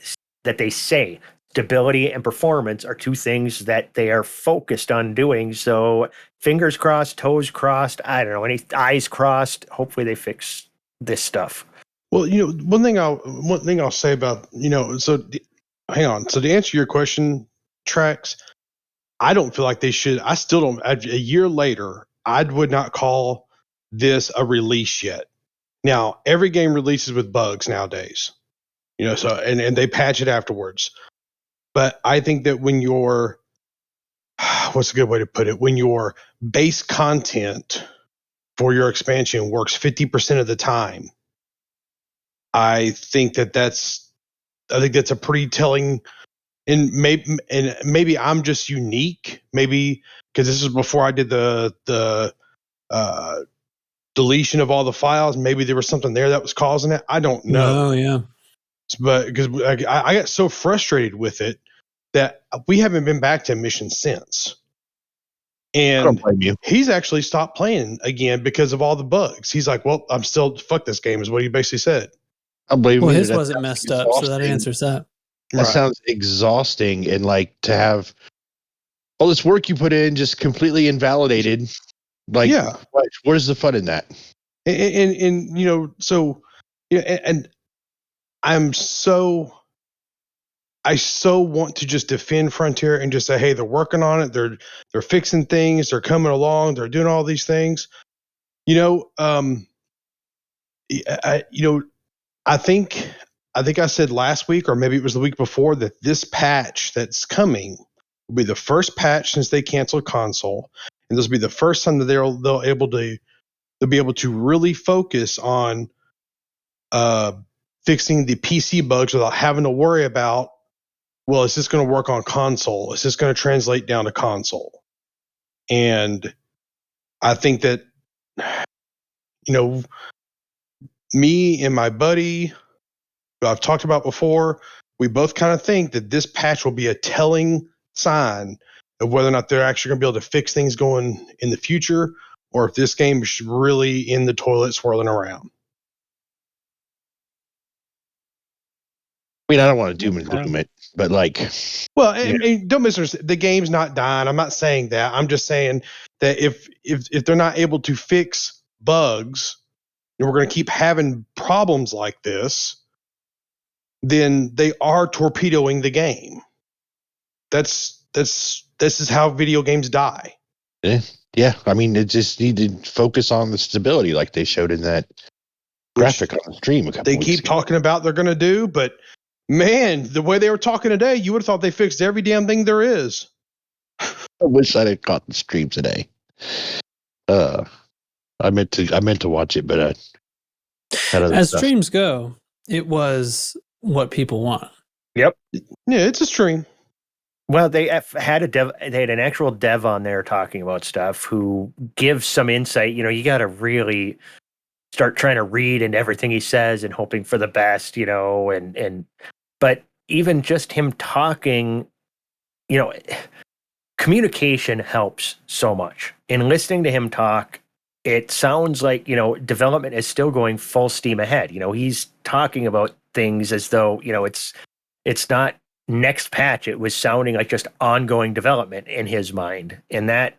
and performance are two things that they are focused on doing. So fingers crossed, toes crossed, I don't know, any eyes crossed. Hopefully they fix this stuff. Well, one thing I'll say about, hang on. So to answer your question, Trax, I don't feel like they should. I still don't. A year later, I would not call this a release yet. Now, every game releases with bugs nowadays, so and they patch it afterwards. But I think that when your what's a good way to put it? When your base content for your expansion works 50% of the time, I think that's a pretty telling. And maybe I'm just unique. Maybe because this is before I did the deletion of all the files. Maybe there was something there that was causing it. I don't know. Oh yeah. But because I got so frustrated with it that we haven't been back to mission since. And I don't blame you. He's actually stopped playing again because of all the bugs. He's like, well, I'm still fuck this game is what he basically said. I blame you. Well, his wasn't messed up, so that answers that. That sounds exhausting, and like to have all this work you put in just completely invalidated. Like, where's the fun in that? And so and I so want to just defend Frontier and just say, hey, they're working on it. They're fixing things. They're coming along. They're doing all these things. I think I said last week, or maybe it was the week before, that this patch that's coming will be the first patch since they canceled console, and this will be the first time that they'll be able to really focus on fixing the PC bugs without having to worry about, well, is this going to work on console? Is this going to translate down to console? And I think that me and my buddy, who I've talked about before, we both kind of think that this patch will be a telling sign of whether or not they're actually going to be able to fix things going in the future, or if this game is really in the toilet swirling around. I mean, I don't want to doom and gloom it, but like... Well, and don't misunderstand. The game's not dying. I'm not saying that. I'm just saying that if they're not able to fix bugs, and we're going to keep having problems like this, then they are torpedoing the game. This is how video games die. Yeah. I mean, it just needed to focus on the stability like they showed in that graphic on the stream a couple they weeks keep ago. talking about they're going to do, but Man, the way they were talking today, you would have thought they fixed every damn thing there is. I wish I'd have caught the stream today. I meant to watch it, but had other As stuff. streams go, it was what people want. Yep. Yeah, it's a stream. Well, they had an actual dev on there talking about stuff who gives some insight. You got to really start trying to read into everything he says and hoping for the best, but even just him talking, communication helps so much. In listening to him talk, it sounds like, development is still going full steam ahead. He's talking about things as though, it's not next patch. It was sounding like just ongoing development in his mind. And that,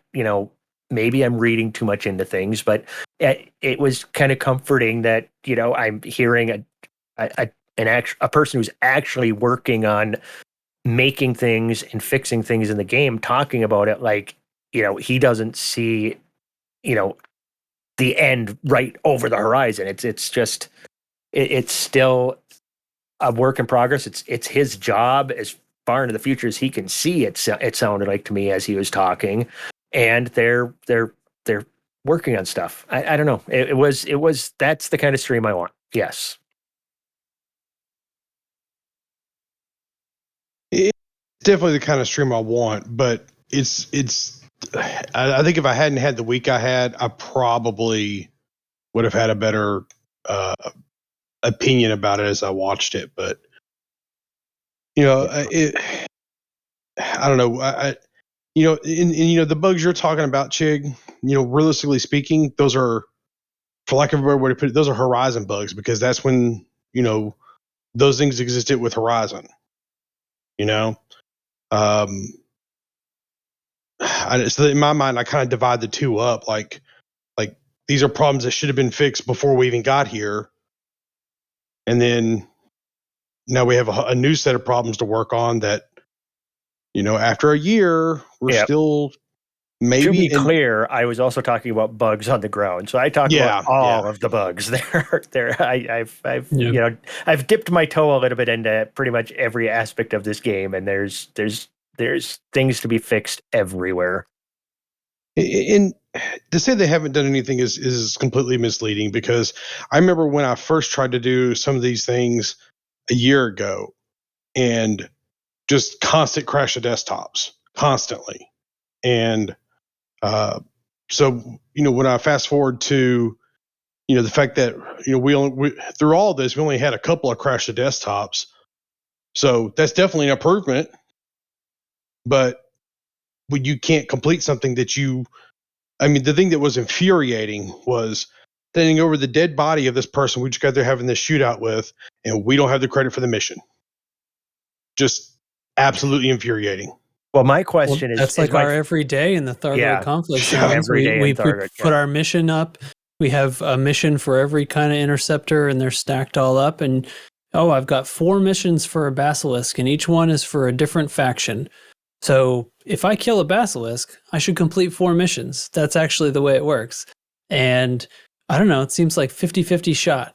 maybe I'm reading too much into things, but it was kind of comforting that, I'm hearing a person who's actually working on making things and fixing things in the game, talking about it like, he doesn't see, the end right over the horizon. It's just, it's still a work in progress. It's his job as far into the future as he can see. It sounded like to me as he was talking, and they're working on stuff. I don't know. It was that's the kind of stream I want. Yes. It's definitely the kind of stream I want, but I think if I hadn't had the week I had, I probably would have had a better opinion about it as I watched it. But I don't know. The bugs you're talking about, Chig. Realistically speaking, those are, for lack of a better way to put it, those are Horizon bugs, because that's when those things existed with Horizon. So in my mind, I kind of divide the two up. Like these are problems that should have been fixed before we even got here, and then now we have a new set of problems to work on. That after a year, we're still maybe. To be clear, I was also talking about bugs on the ground, so I talked about all of the bugs there. I've dipped my toe a little bit into pretty much every aspect of this game, and there's things to be fixed everywhere. And to say they haven't done anything is completely misleading, because I remember when I first tried to do some of these things a year ago, and just constant crash of desktops constantly. And so when I fast forward to the fact that we through all this, we only had a couple of crash of desktops, so that's definitely an improvement. But when you can't complete something that the thing that was infuriating was standing over the dead body of this person we just got there having this shootout with, and we don't have the credit for the mission. Just absolutely infuriating. Well, my question is... That's like our every day in the Thargoid conflict zones. We put our mission up. We have a mission for every kind of interceptor, and they're stacked all up. And, I've got 4 missions for a basilisk, and each one is for a different faction. So if I kill a basilisk, I should complete 4 missions. That's actually the way it works. And I don't know, it seems like 50-50 shot.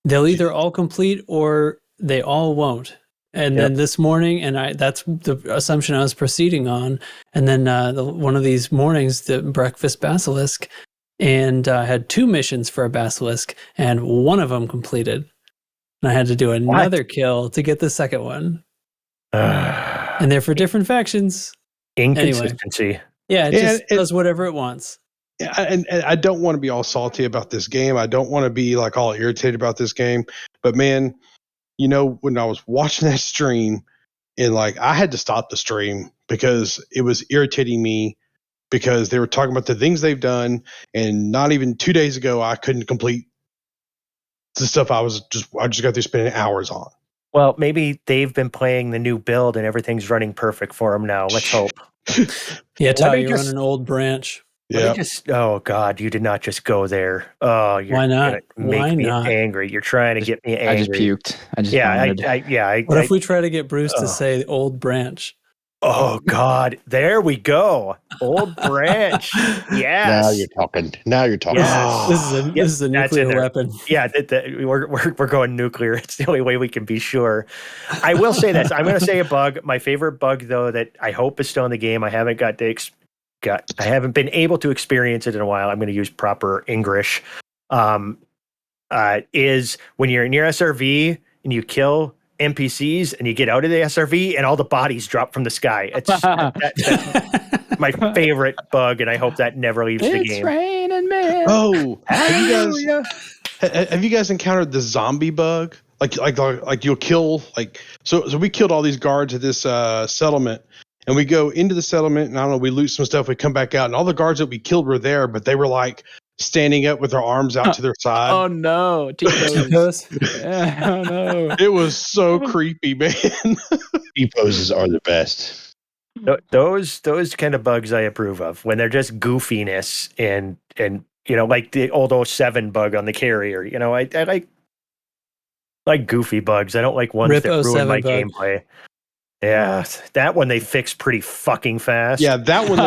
They'll either all complete or they all won't. And then this morning, and that's the assumption I was proceeding on. And then one of these mornings, the breakfast basilisk, and I had 2 missions for a basilisk, and one of them completed. And I had to do another kill to get the second one. And they're for different factions. Inconsistency. Anyway, yeah, it just does whatever it wants. Yeah, and I don't want to be all salty about this game. I don't want to be like all irritated about this game. But man, when I was watching that stream, and I had to stop the stream because it was irritating me, because they were talking about the things they've done, and not even 2 days ago I couldn't complete the stuff I just got through spending hours on. Well, maybe they've been playing the new build and everything's running perfect for them now. Let's hope. Yeah, Ty, you run an old branch. Oh God, you did not just go there. Oh, why not? Make me angry. You're trying to get me angry. I just puked. I just vomited. What if we try to get Bruce to say old branch? Oh God, there we go. Old branch. Yes. Now you're talking. Now you're talking. Yes. This is a that's in nuclear there. weapon. Yeah, we're going nuclear. It's the only way we can be sure. I will say this. I'm going to say a bug. My favorite bug, though, that I hope is still in the game. I haven't I haven't been able to experience it in a while. I'm going to use proper English. Is when you're near SRV and you kill NPCs and you get out of the SRV and all the bodies drop from the sky. It's that's my favorite bug, and I hope that never leaves the game. It's raining men. Oh, have you guys encountered the zombie bug? Like you'll kill so we killed all these guards at this settlement, and we go into the settlement, and I don't know, we loot some stuff, we come back out, and all the guards that we killed were there, but they were like standing up with their arms out to their side. Oh no, T-pose. Oh no. It was so creepy, man. T-poses are the best. Those kind of bugs I approve of, when they're just goofiness and like the old 07 bug on the carrier. I like goofy bugs. I don't like ones Rip that ruin my bug. gameplay. Yeah, that one they fixed pretty fucking fast. Yeah, that one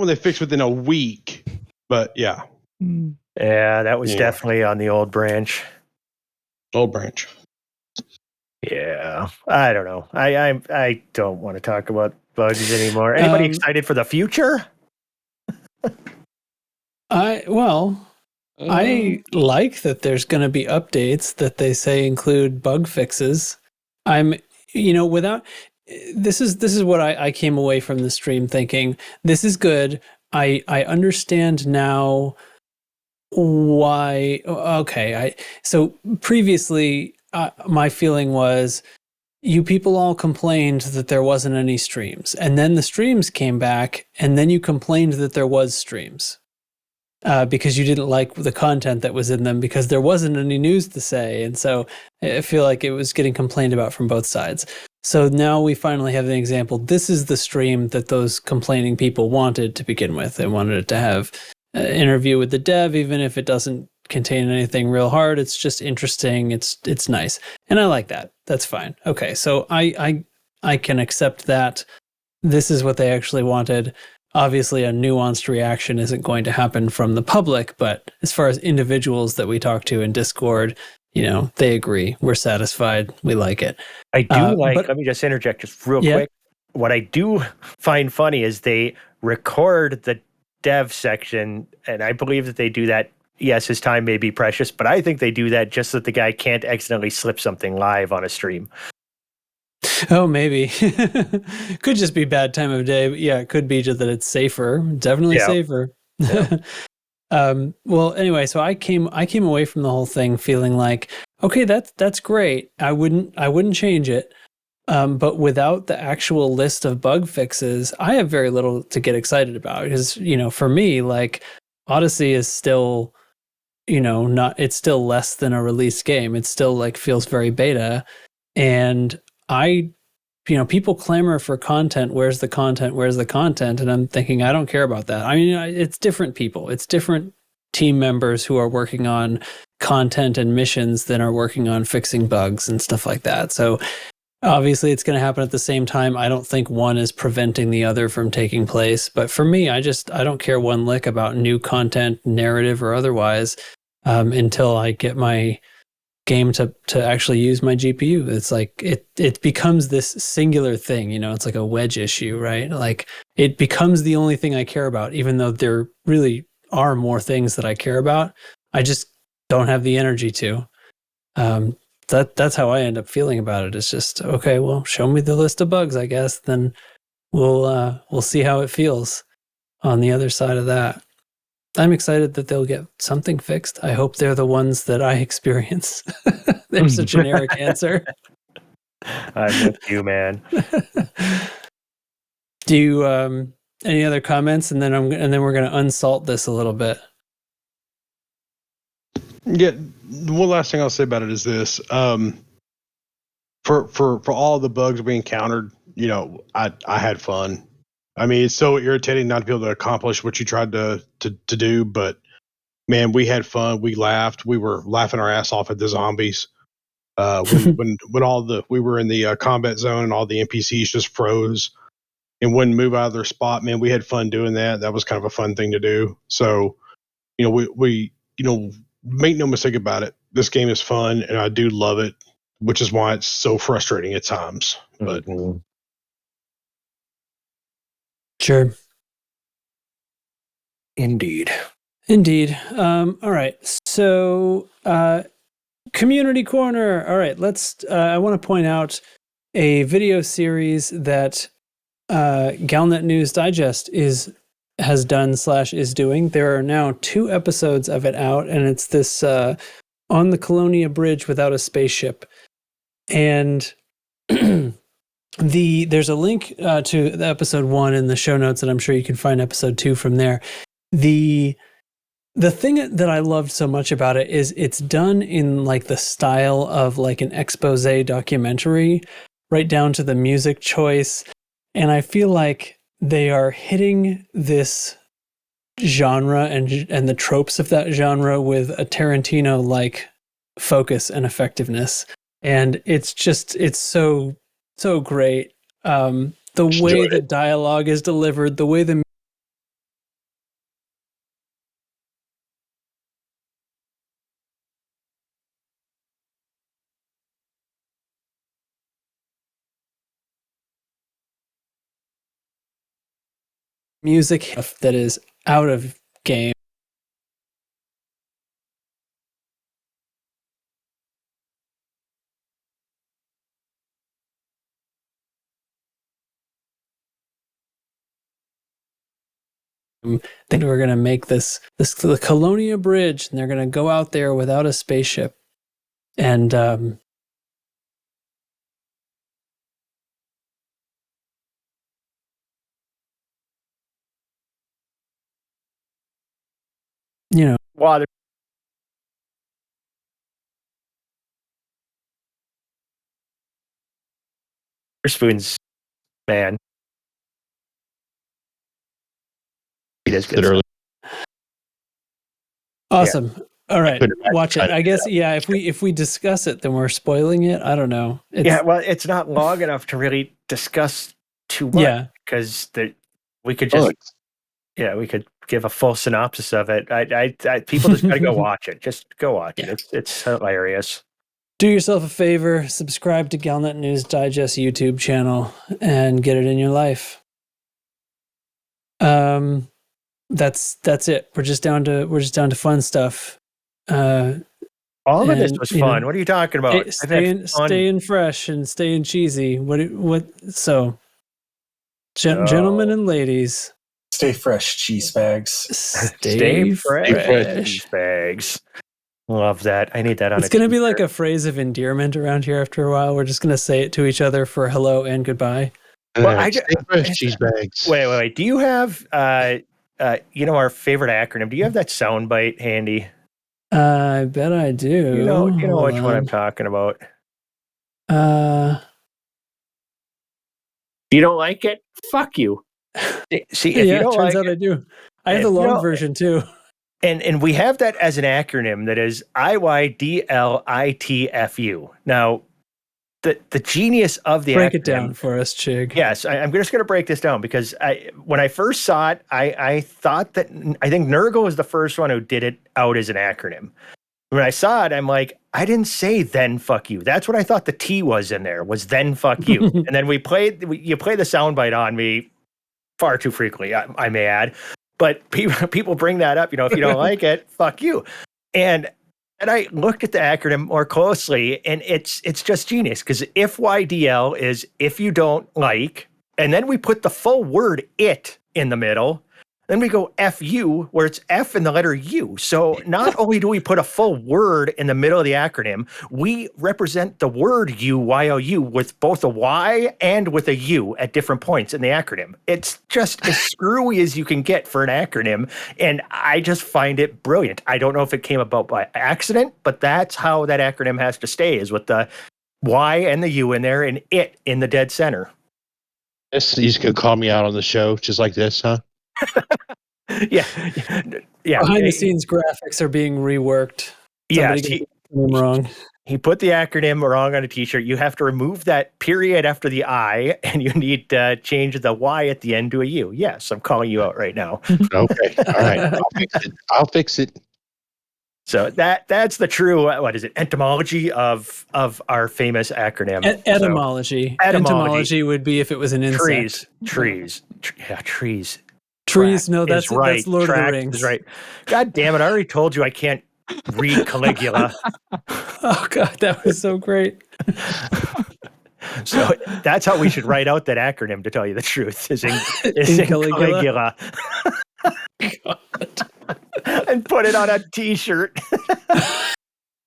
they fixed within a week. But yeah. Yeah, that was definitely on the old branch. Old branch. Yeah, I don't know. I don't want to talk about bugs anymore. Anybody excited for the future? I like that there's going to be updates that they say include bug fixes. This is what I came away from the stream thinking. This is good. I understand now why. Okay, so previously my feeling was you people all complained that there wasn't any streams, and then the streams came back, and then you complained that there was streams. Because you didn't like the content that was in them because there wasn't any news to say. And so I feel like it was getting complained about from both sides. So now we finally have an example. This is the stream that those complaining people wanted to begin with. They wanted it to have an interview with the dev, even if it doesn't contain anything real hard. It's just interesting. It's nice. And I like that. That's fine. Okay, so I can accept that. This is what they actually wanted. Obviously, a nuanced reaction isn't going to happen from the public, but as far as individuals that we talk to in Discord, they agree. We're satisfied. We like it. I do let me just interject just real quick. What I do find funny is they record the dev section, and I believe that they do that. Yes, his time may be precious, but I think they do that just so that the guy can't accidentally slip something live on a stream. Oh, maybe. Could just be bad time of day. But yeah, it could be just that it's safer. Definitely safer. Yeah. Well, anyway, so I came away from the whole thing feeling like, okay, that's great. I wouldn't change it. But without the actual list of bug fixes, I have very little to get excited about because, for me, like Odyssey is still, it's still less than a released game. It still like feels very beta. And people clamor for content. Where's the content? Where's the content? And I'm thinking, I don't care about that. I mean, it's different people. It's different team members who are working on content and missions than are working on fixing bugs and stuff like that. So obviously it's going to happen at the same time. I don't think one is preventing the other from taking place. But for me, I don't care one lick about new content, narrative or otherwise, until I get my game to actually use my GPU. It's like it becomes this singular thing, it's like a wedge issue, right? Like it becomes the only thing I care about, even though there really are more things that I care about. I just don't have the energy to. That's how I end up feeling about it. It's just, okay, well, show me the list of bugs, I guess, then we'll see how it feels on the other side of that. I'm excited that they'll get something fixed. I hope they're the ones that I experience. There's a generic answer. I'm with you, man. Do you any other comments? And then we're going to unsalt this a little bit. Yeah, one last thing I'll say about it is this: for all the bugs we encountered, I had fun. I mean, it's so irritating not to be able to accomplish what you tried to do, but man, we had fun. We laughed. We were laughing our ass off at the zombies. When we were in the combat zone and all the NPCs just froze. and wouldn't move out of their spot. Man, we had fun doing that. That was kind of a fun thing to do. So, we make no mistake about it. This game is fun, and I do love it, which is why it's so frustrating at times. But Sure. Indeed. All right. So, Community Corner. All right. I want to point out a video series that Galnet News Digest has done / is doing. There are now 2 episodes of it out, and it's this on the Colonia Bridge without a spaceship. And there's a link to the episode 1 in the show notes, and I'm sure you can find episode 2 from there. The thing that I loved so much about it is it's done in like the style of like an expose documentary, right down to the music choice. And I feel like they are hitting this genre and the tropes of that genre with a Tarantino-like focus and effectiveness. And it's so great. The way the dialogue is delivered, the way the music that is out of game. I think we're going to make this the Colonia Bridge, and they're going to go out there without a spaceship. And Water spoons, man. He does good Literally. awesome. Yeah. All right, watch it. I guess if we discuss it, then we're spoiling it. I don't know. Well, it's not long enough to really discuss too much. Yeah, because we could just we could give a full synopsis of it. People just gotta go watch it. Just go watch it. It's hilarious. Do yourself a favor, subscribe to Galnet News Digest YouTube channel and get it in your life. That's it. We're just down to fun stuff. All of this was fun. What are you talking about? Staying fresh and staying cheesy. So gentlemen and ladies, stay fresh, cheese bags. Stay fresh, cheese bags. Love that. I need that on. It's going to be like a phrase of endearment around here after a while. We're just going to say it to each other for hello and goodbye. Well, stay fresh, cheese bags. Wait. Do you have our favorite acronym? Do you have that sound bite handy? I bet I do. You know which one I'm talking about. You don't like it? Fuck you. See, if you don't turns out I do. I have the long version too. And we have that as an acronym that is IYDLITFU. Now, the genius of the break acronym, it down for us, Chig. Yes, I'm just going to break this down because when I first saw it, I thought that I think Nurgle was the first one who did it out as an acronym. When I saw it, I'm like, I didn't say then fuck you. That's what I thought the T was in there, was then fuck you. And then you play the soundbite on me far too frequently, I may add. But people bring that up, if you don't like it, fuck you. And I looked at the acronym more closely, and it's just genius, because if YDL is if you don't like, and then we put the full word it in the middle, then we go FU, where it's F and the letter U. So not only do we put a full word in the middle of the acronym, we represent the word U, Y-O-U, with both a Y and with a U at different points in the acronym. It's just as screwy as you can get for an acronym, and I just find it brilliant. I don't know if it came about by accident, but that's how that acronym has to stay, is with the Y and the U in there and it in the dead center. You just gonna call me out on the show just like this, huh? Yeah. Behind the scenes graphics are being reworked. Somebody got the name wrong. He put the acronym wrong on a t-shirt. You have to remove that period after the I, and you need to change the Y at the end to a U. Yes, I'm calling you out right now. Okay. All right. I'll fix it. So that's the true, what is it, entomology of our famous acronym. Etymology. Entomology would be if it was an insect. Trees. Trees. Track No, that's right. That's Lord Track of the Rings. is right. God damn it! I already told you I can't read Caligula. Oh God, that was so great. So that's how we should write out that acronym. To tell you the truth, is in Caligula. And put it on a t-shirt.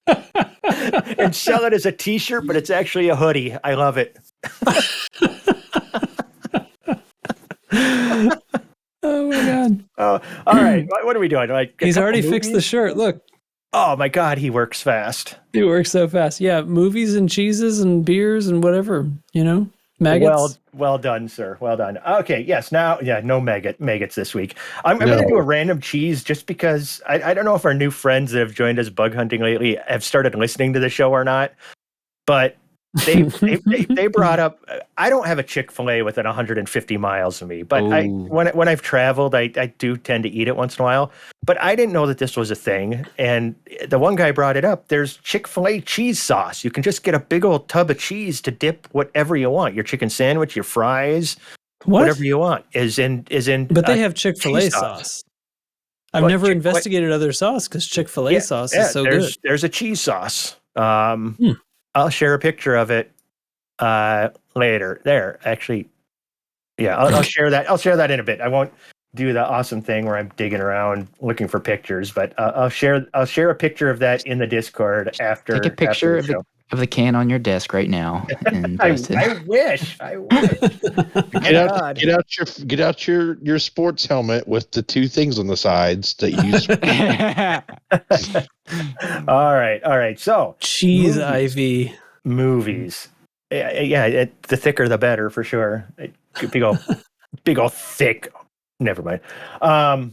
And sell it as a t-shirt, but it's actually a hoodie. I love it. Oh my God. Oh, all right. What are we doing? He's already fixed the shirt. Look. Oh my God, he works fast. He works so fast. Yeah, movies and cheeses and beers and whatever, maggots. Well done, sir. Well done. Okay, yes. Now, no maggots this week. I'm going to do a random cheese just because I don't know if our new friends that have joined us bug hunting lately have started listening to the show or not, but they brought up. I don't have a Chick-fil-A within 150 miles of me, but when I've traveled, I do tend to eat it once in a while. But I didn't know that this was a thing, and the one guy brought it up. There's Chick-fil-A cheese sauce. You can just get a big old tub of cheese to dip whatever you want. Your chicken sandwich, your fries, whatever you want is in. But they have Chick-fil-A sauce. I've never investigated other sauce because Chick-fil-A sauce is so good. There's a cheese sauce. I'll share a picture of it later. There, actually, I'll share that. I'll share that in a bit. I won't do the awesome thing where I'm digging around looking for pictures, but I'll share a picture of that in the Discord after. Take a picture of the can on your desk right now. And I wish. Get out your sports helmet with the two things on the sides that you use. All right. So cheese IV movies. Yeah. The thicker the better for sure. Big old thick. Never mind. I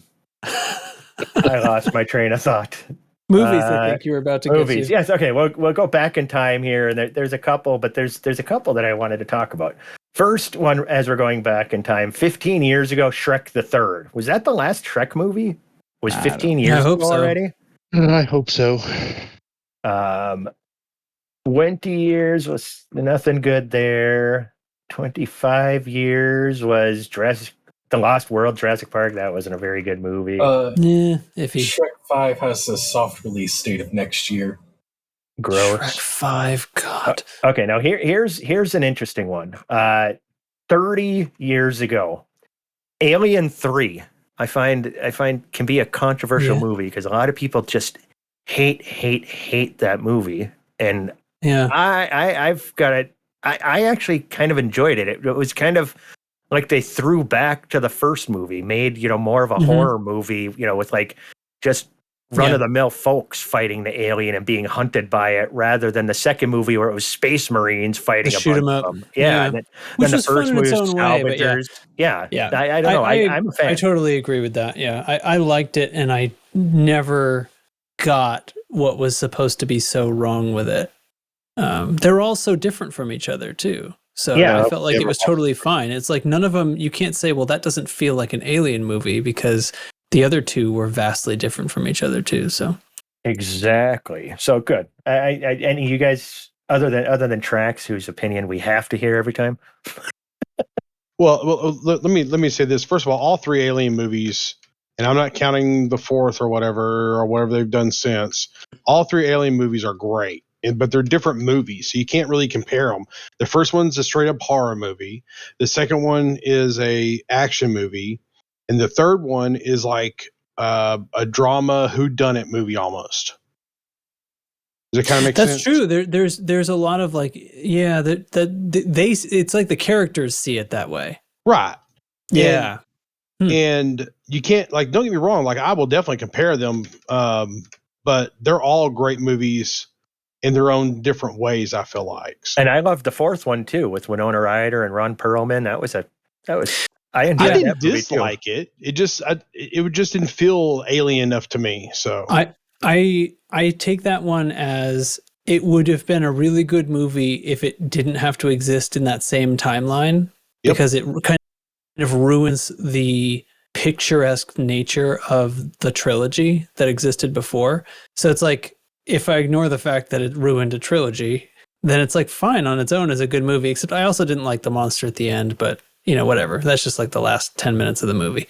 lost my train of thought. Movies, I think you were about to get to. Yes, okay. We'll go back in time here, and there's a couple, but there's a couple that I wanted to talk about. First one, as we're going back in time, 15 years ago, Shrek the Third. Was that the last Shrek movie? Was 15 years ago already? I hope so. 20 years was nothing good there. 25 years was The Lost World, Jurassic Park. That wasn't a very good movie. Iffy. Shrek 5 has a soft release date of next year. Gross. Shrek 5, God. Okay, now here's an interesting one. 30 years ago, Alien 3. I find can be a controversial movie because a lot of people just hate that movie, and I've got it. I actually kind of enjoyed it. It was kind of like they threw back to the first movie, made more of a horror movie, with like just run-of-the-mill folks fighting the alien and being hunted by it, rather than the second movie where it was space marines fighting a bunch of them. Yeah. And which then was fun in its own way. But I don't know. I'm a fan. I totally agree with that. Yeah, I liked it, and I never got what was supposed to be so wrong with it. They're all so different from each other too. So I felt like it was totally fine. It's like none of them, you can't say, well, that doesn't feel like an alien movie, because the other two were vastly different from each other too. So exactly. So good. Any of you guys, other than Trax, whose opinion we have to hear every time? Well, let me say this. First of all three Alien movies, and I'm not counting the fourth or whatever they've done since. All three Alien movies are great, but they're different movies, so you can't really compare them. The first one's a straight up horror movie. The second one is a action movie, and the third one is like a drama whodunit movie almost. Does it kind of make sense? That's true. There's a lot of like, it's like the characters see it that way, right? Yeah. And you can't, like, don't get me wrong, like, I will definitely compare them, but they're all great movies in their own different ways, I feel like. So. And I loved the fourth one too, with Winona Ryder and Ron Perlman. I didn't dislike it. It just didn't feel alien enough to me. So I take that one as it would have been a really good movie if it didn't have to exist in that same timeline, because it kind of ruins the picturesque nature of the trilogy that existed before. So it's like, if I ignore the fact that it ruined a trilogy, then it's like fine on its own as a good movie, except I also didn't like the monster at the end, but whatever. That's just like the last 10 minutes of the movie.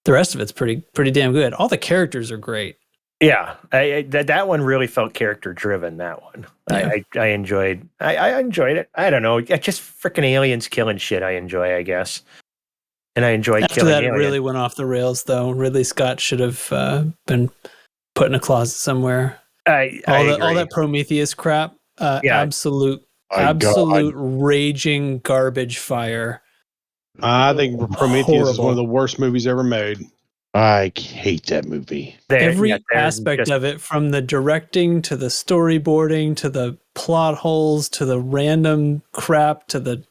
The rest of it's pretty damn good. All the characters are great. Yeah, that one really felt character driven. That one, Yeah. I enjoyed. I enjoyed it. I don't know, just freaking aliens killing shit. I enjoy, I guess, and I enjoyed After killing that, aliens. it really went off the rails, though. Ridley Scott should have been put in a closet somewhere. I agree. All that Prometheus crap, absolute raging garbage fire. I think Prometheus is one of the worst movies ever made. I hate that movie. Every aspect of it, from the directing to the storyboarding to the plot holes to the random crap to the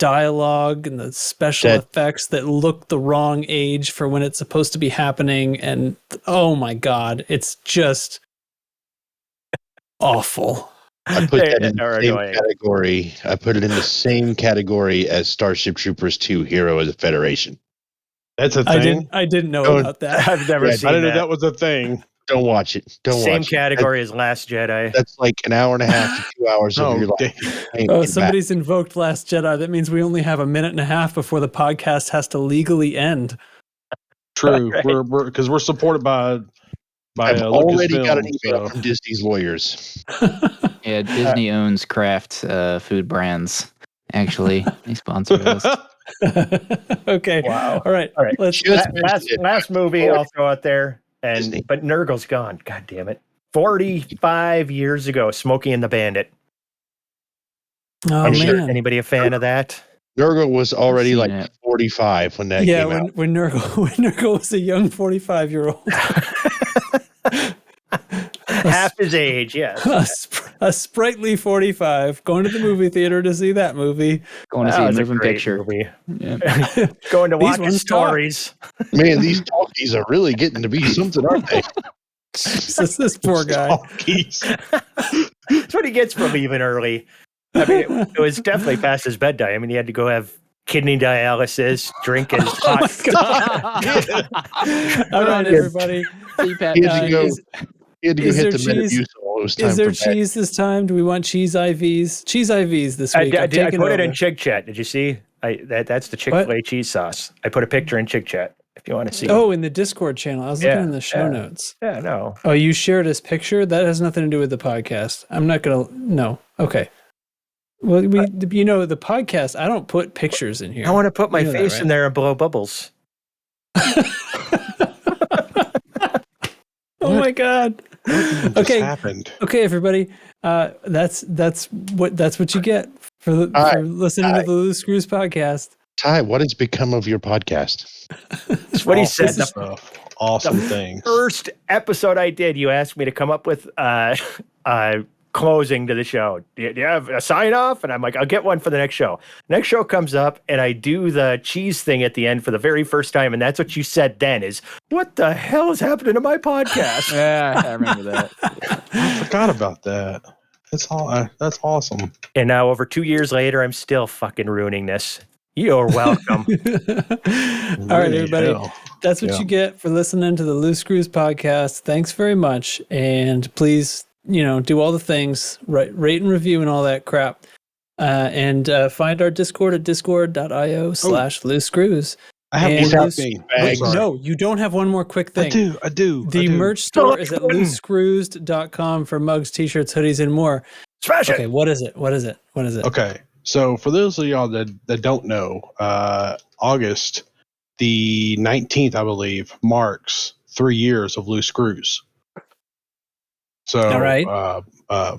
dialogue and the special effects that look the wrong age for when it's supposed to be happening. And oh my God, it's just awful. I put that in the same category. I put it in the same category as Starship Troopers 2: Hero of the Federation. That's a thing. I didn't know about that. I've never seen I didn't that. know that was a thing. Don't watch it. Same category as Last Jedi. That's like an hour and a half to 2 hours of your life. Oh, somebody's invoked Last Jedi. That means we only have a minute and a half before the podcast has to legally end. True. Right. Because we're supported by I've already got an email from Disney's lawyers. Yeah, Disney owns Kraft food brands. Actually, they sponsor us. Okay. Wow. All right. Let's last movie I'll throw out there. But Nurgle's gone. God damn it. 45 years ago, Smokey and the Bandit. Oh, man. Anybody a fan of that? Nurgle was already like 45 when that came out. When Nurgle was a young 45-year-old. Half his age, yes. A sprightly 45 going to the movie theater to see that movie. Going to see a moving picture. Movie. Yeah. Going to watch his stories. Man, these talkies are really getting to be something, aren't they? This poor guy. That's what he gets for leaving early. I mean, it was definitely past his bedtime. I mean, he had to go have kidney dialysis, drink his hot. All right, everybody. He had to go hit the Metamucil. Is there cheese this time? Do we want cheese IVs? Cheese IVs this week. I put it in Chig Chat. Did you see? That's the Chick-fil-A cheese sauce. I put a picture in Chig Chat if you want to see. Oh, in the Discord channel. I was looking in the show notes. Yeah, no. Oh, you shared his picture? That has nothing to do with the podcast. I'm not going to. No. Okay. Well, the podcast, I don't put pictures in here. I want to put my face in there and blow bubbles. Oh my God. Okay. Happened? Okay, everybody. That's what you get for listening to the Loose Screws podcast. Ty, what has become of your podcast? That's what he said. Awesome thing. First episode I did, you asked me to come up with closing to the show. Do you have a sign off? And I'm like, I'll get one for the next show. Next show comes up and I do the cheese thing at the end for the very first time. And that's what you said then is, what the hell is happening to my podcast? Yeah, I remember that. I forgot about that. That's awesome. And now over 2 years later, I'm still fucking ruining this. You're welcome. All right, everybody. That's what you get for listening to the Loose Screws podcast. Thanks very much. And please, do all the things, rate and review and all that crap. And find our Discord at discord.io/loose screws. I have one thing. No, you don't have one more quick thing. I do. The merch store is at loosescrews.com for mugs, t-shirts, hoodies, and more. Smash it. Okay, what is it? Okay, so for those of y'all that don't know, August the 19th, I believe, marks 3 years of Loose Screws. So all right.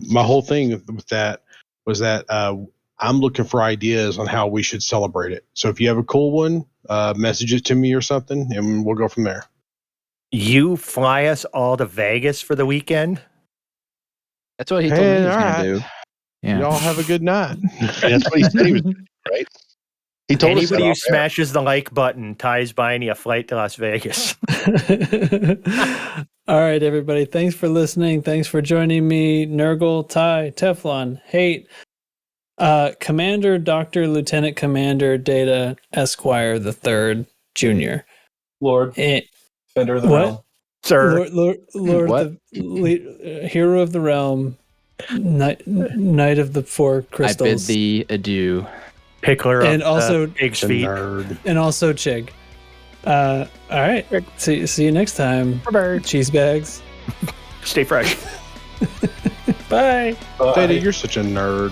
My whole thing with that was that I'm looking for ideas on how we should celebrate it. So if you have a cool one, message it to me or something, and we'll go from there. You fly us all to Vegas for the weekend? That's what he told me he was going to do. Yeah. Y'all have a good night. That's what he said he was doing, right? He told us Anybody who that off air. smashes the like button ties buying you a flight to Las Vegas. All right, everybody. Thanks for listening. Thanks for joining me. Nurgle, Ty, Teflon, Hate, Commander, Dr. Lieutenant Commander, Data, Esquire the Third, Junior. Lord, Defender of the what? Realm. Sir, Lord What? Hero of the Realm, Knight of the Four I bid Crystals, thee adieu. Pickler and of also Pig's The feet. nerd. and also Chig. All right. See you next time. Cheese bags. Stay fresh. Bye. Data, you're such a nerd.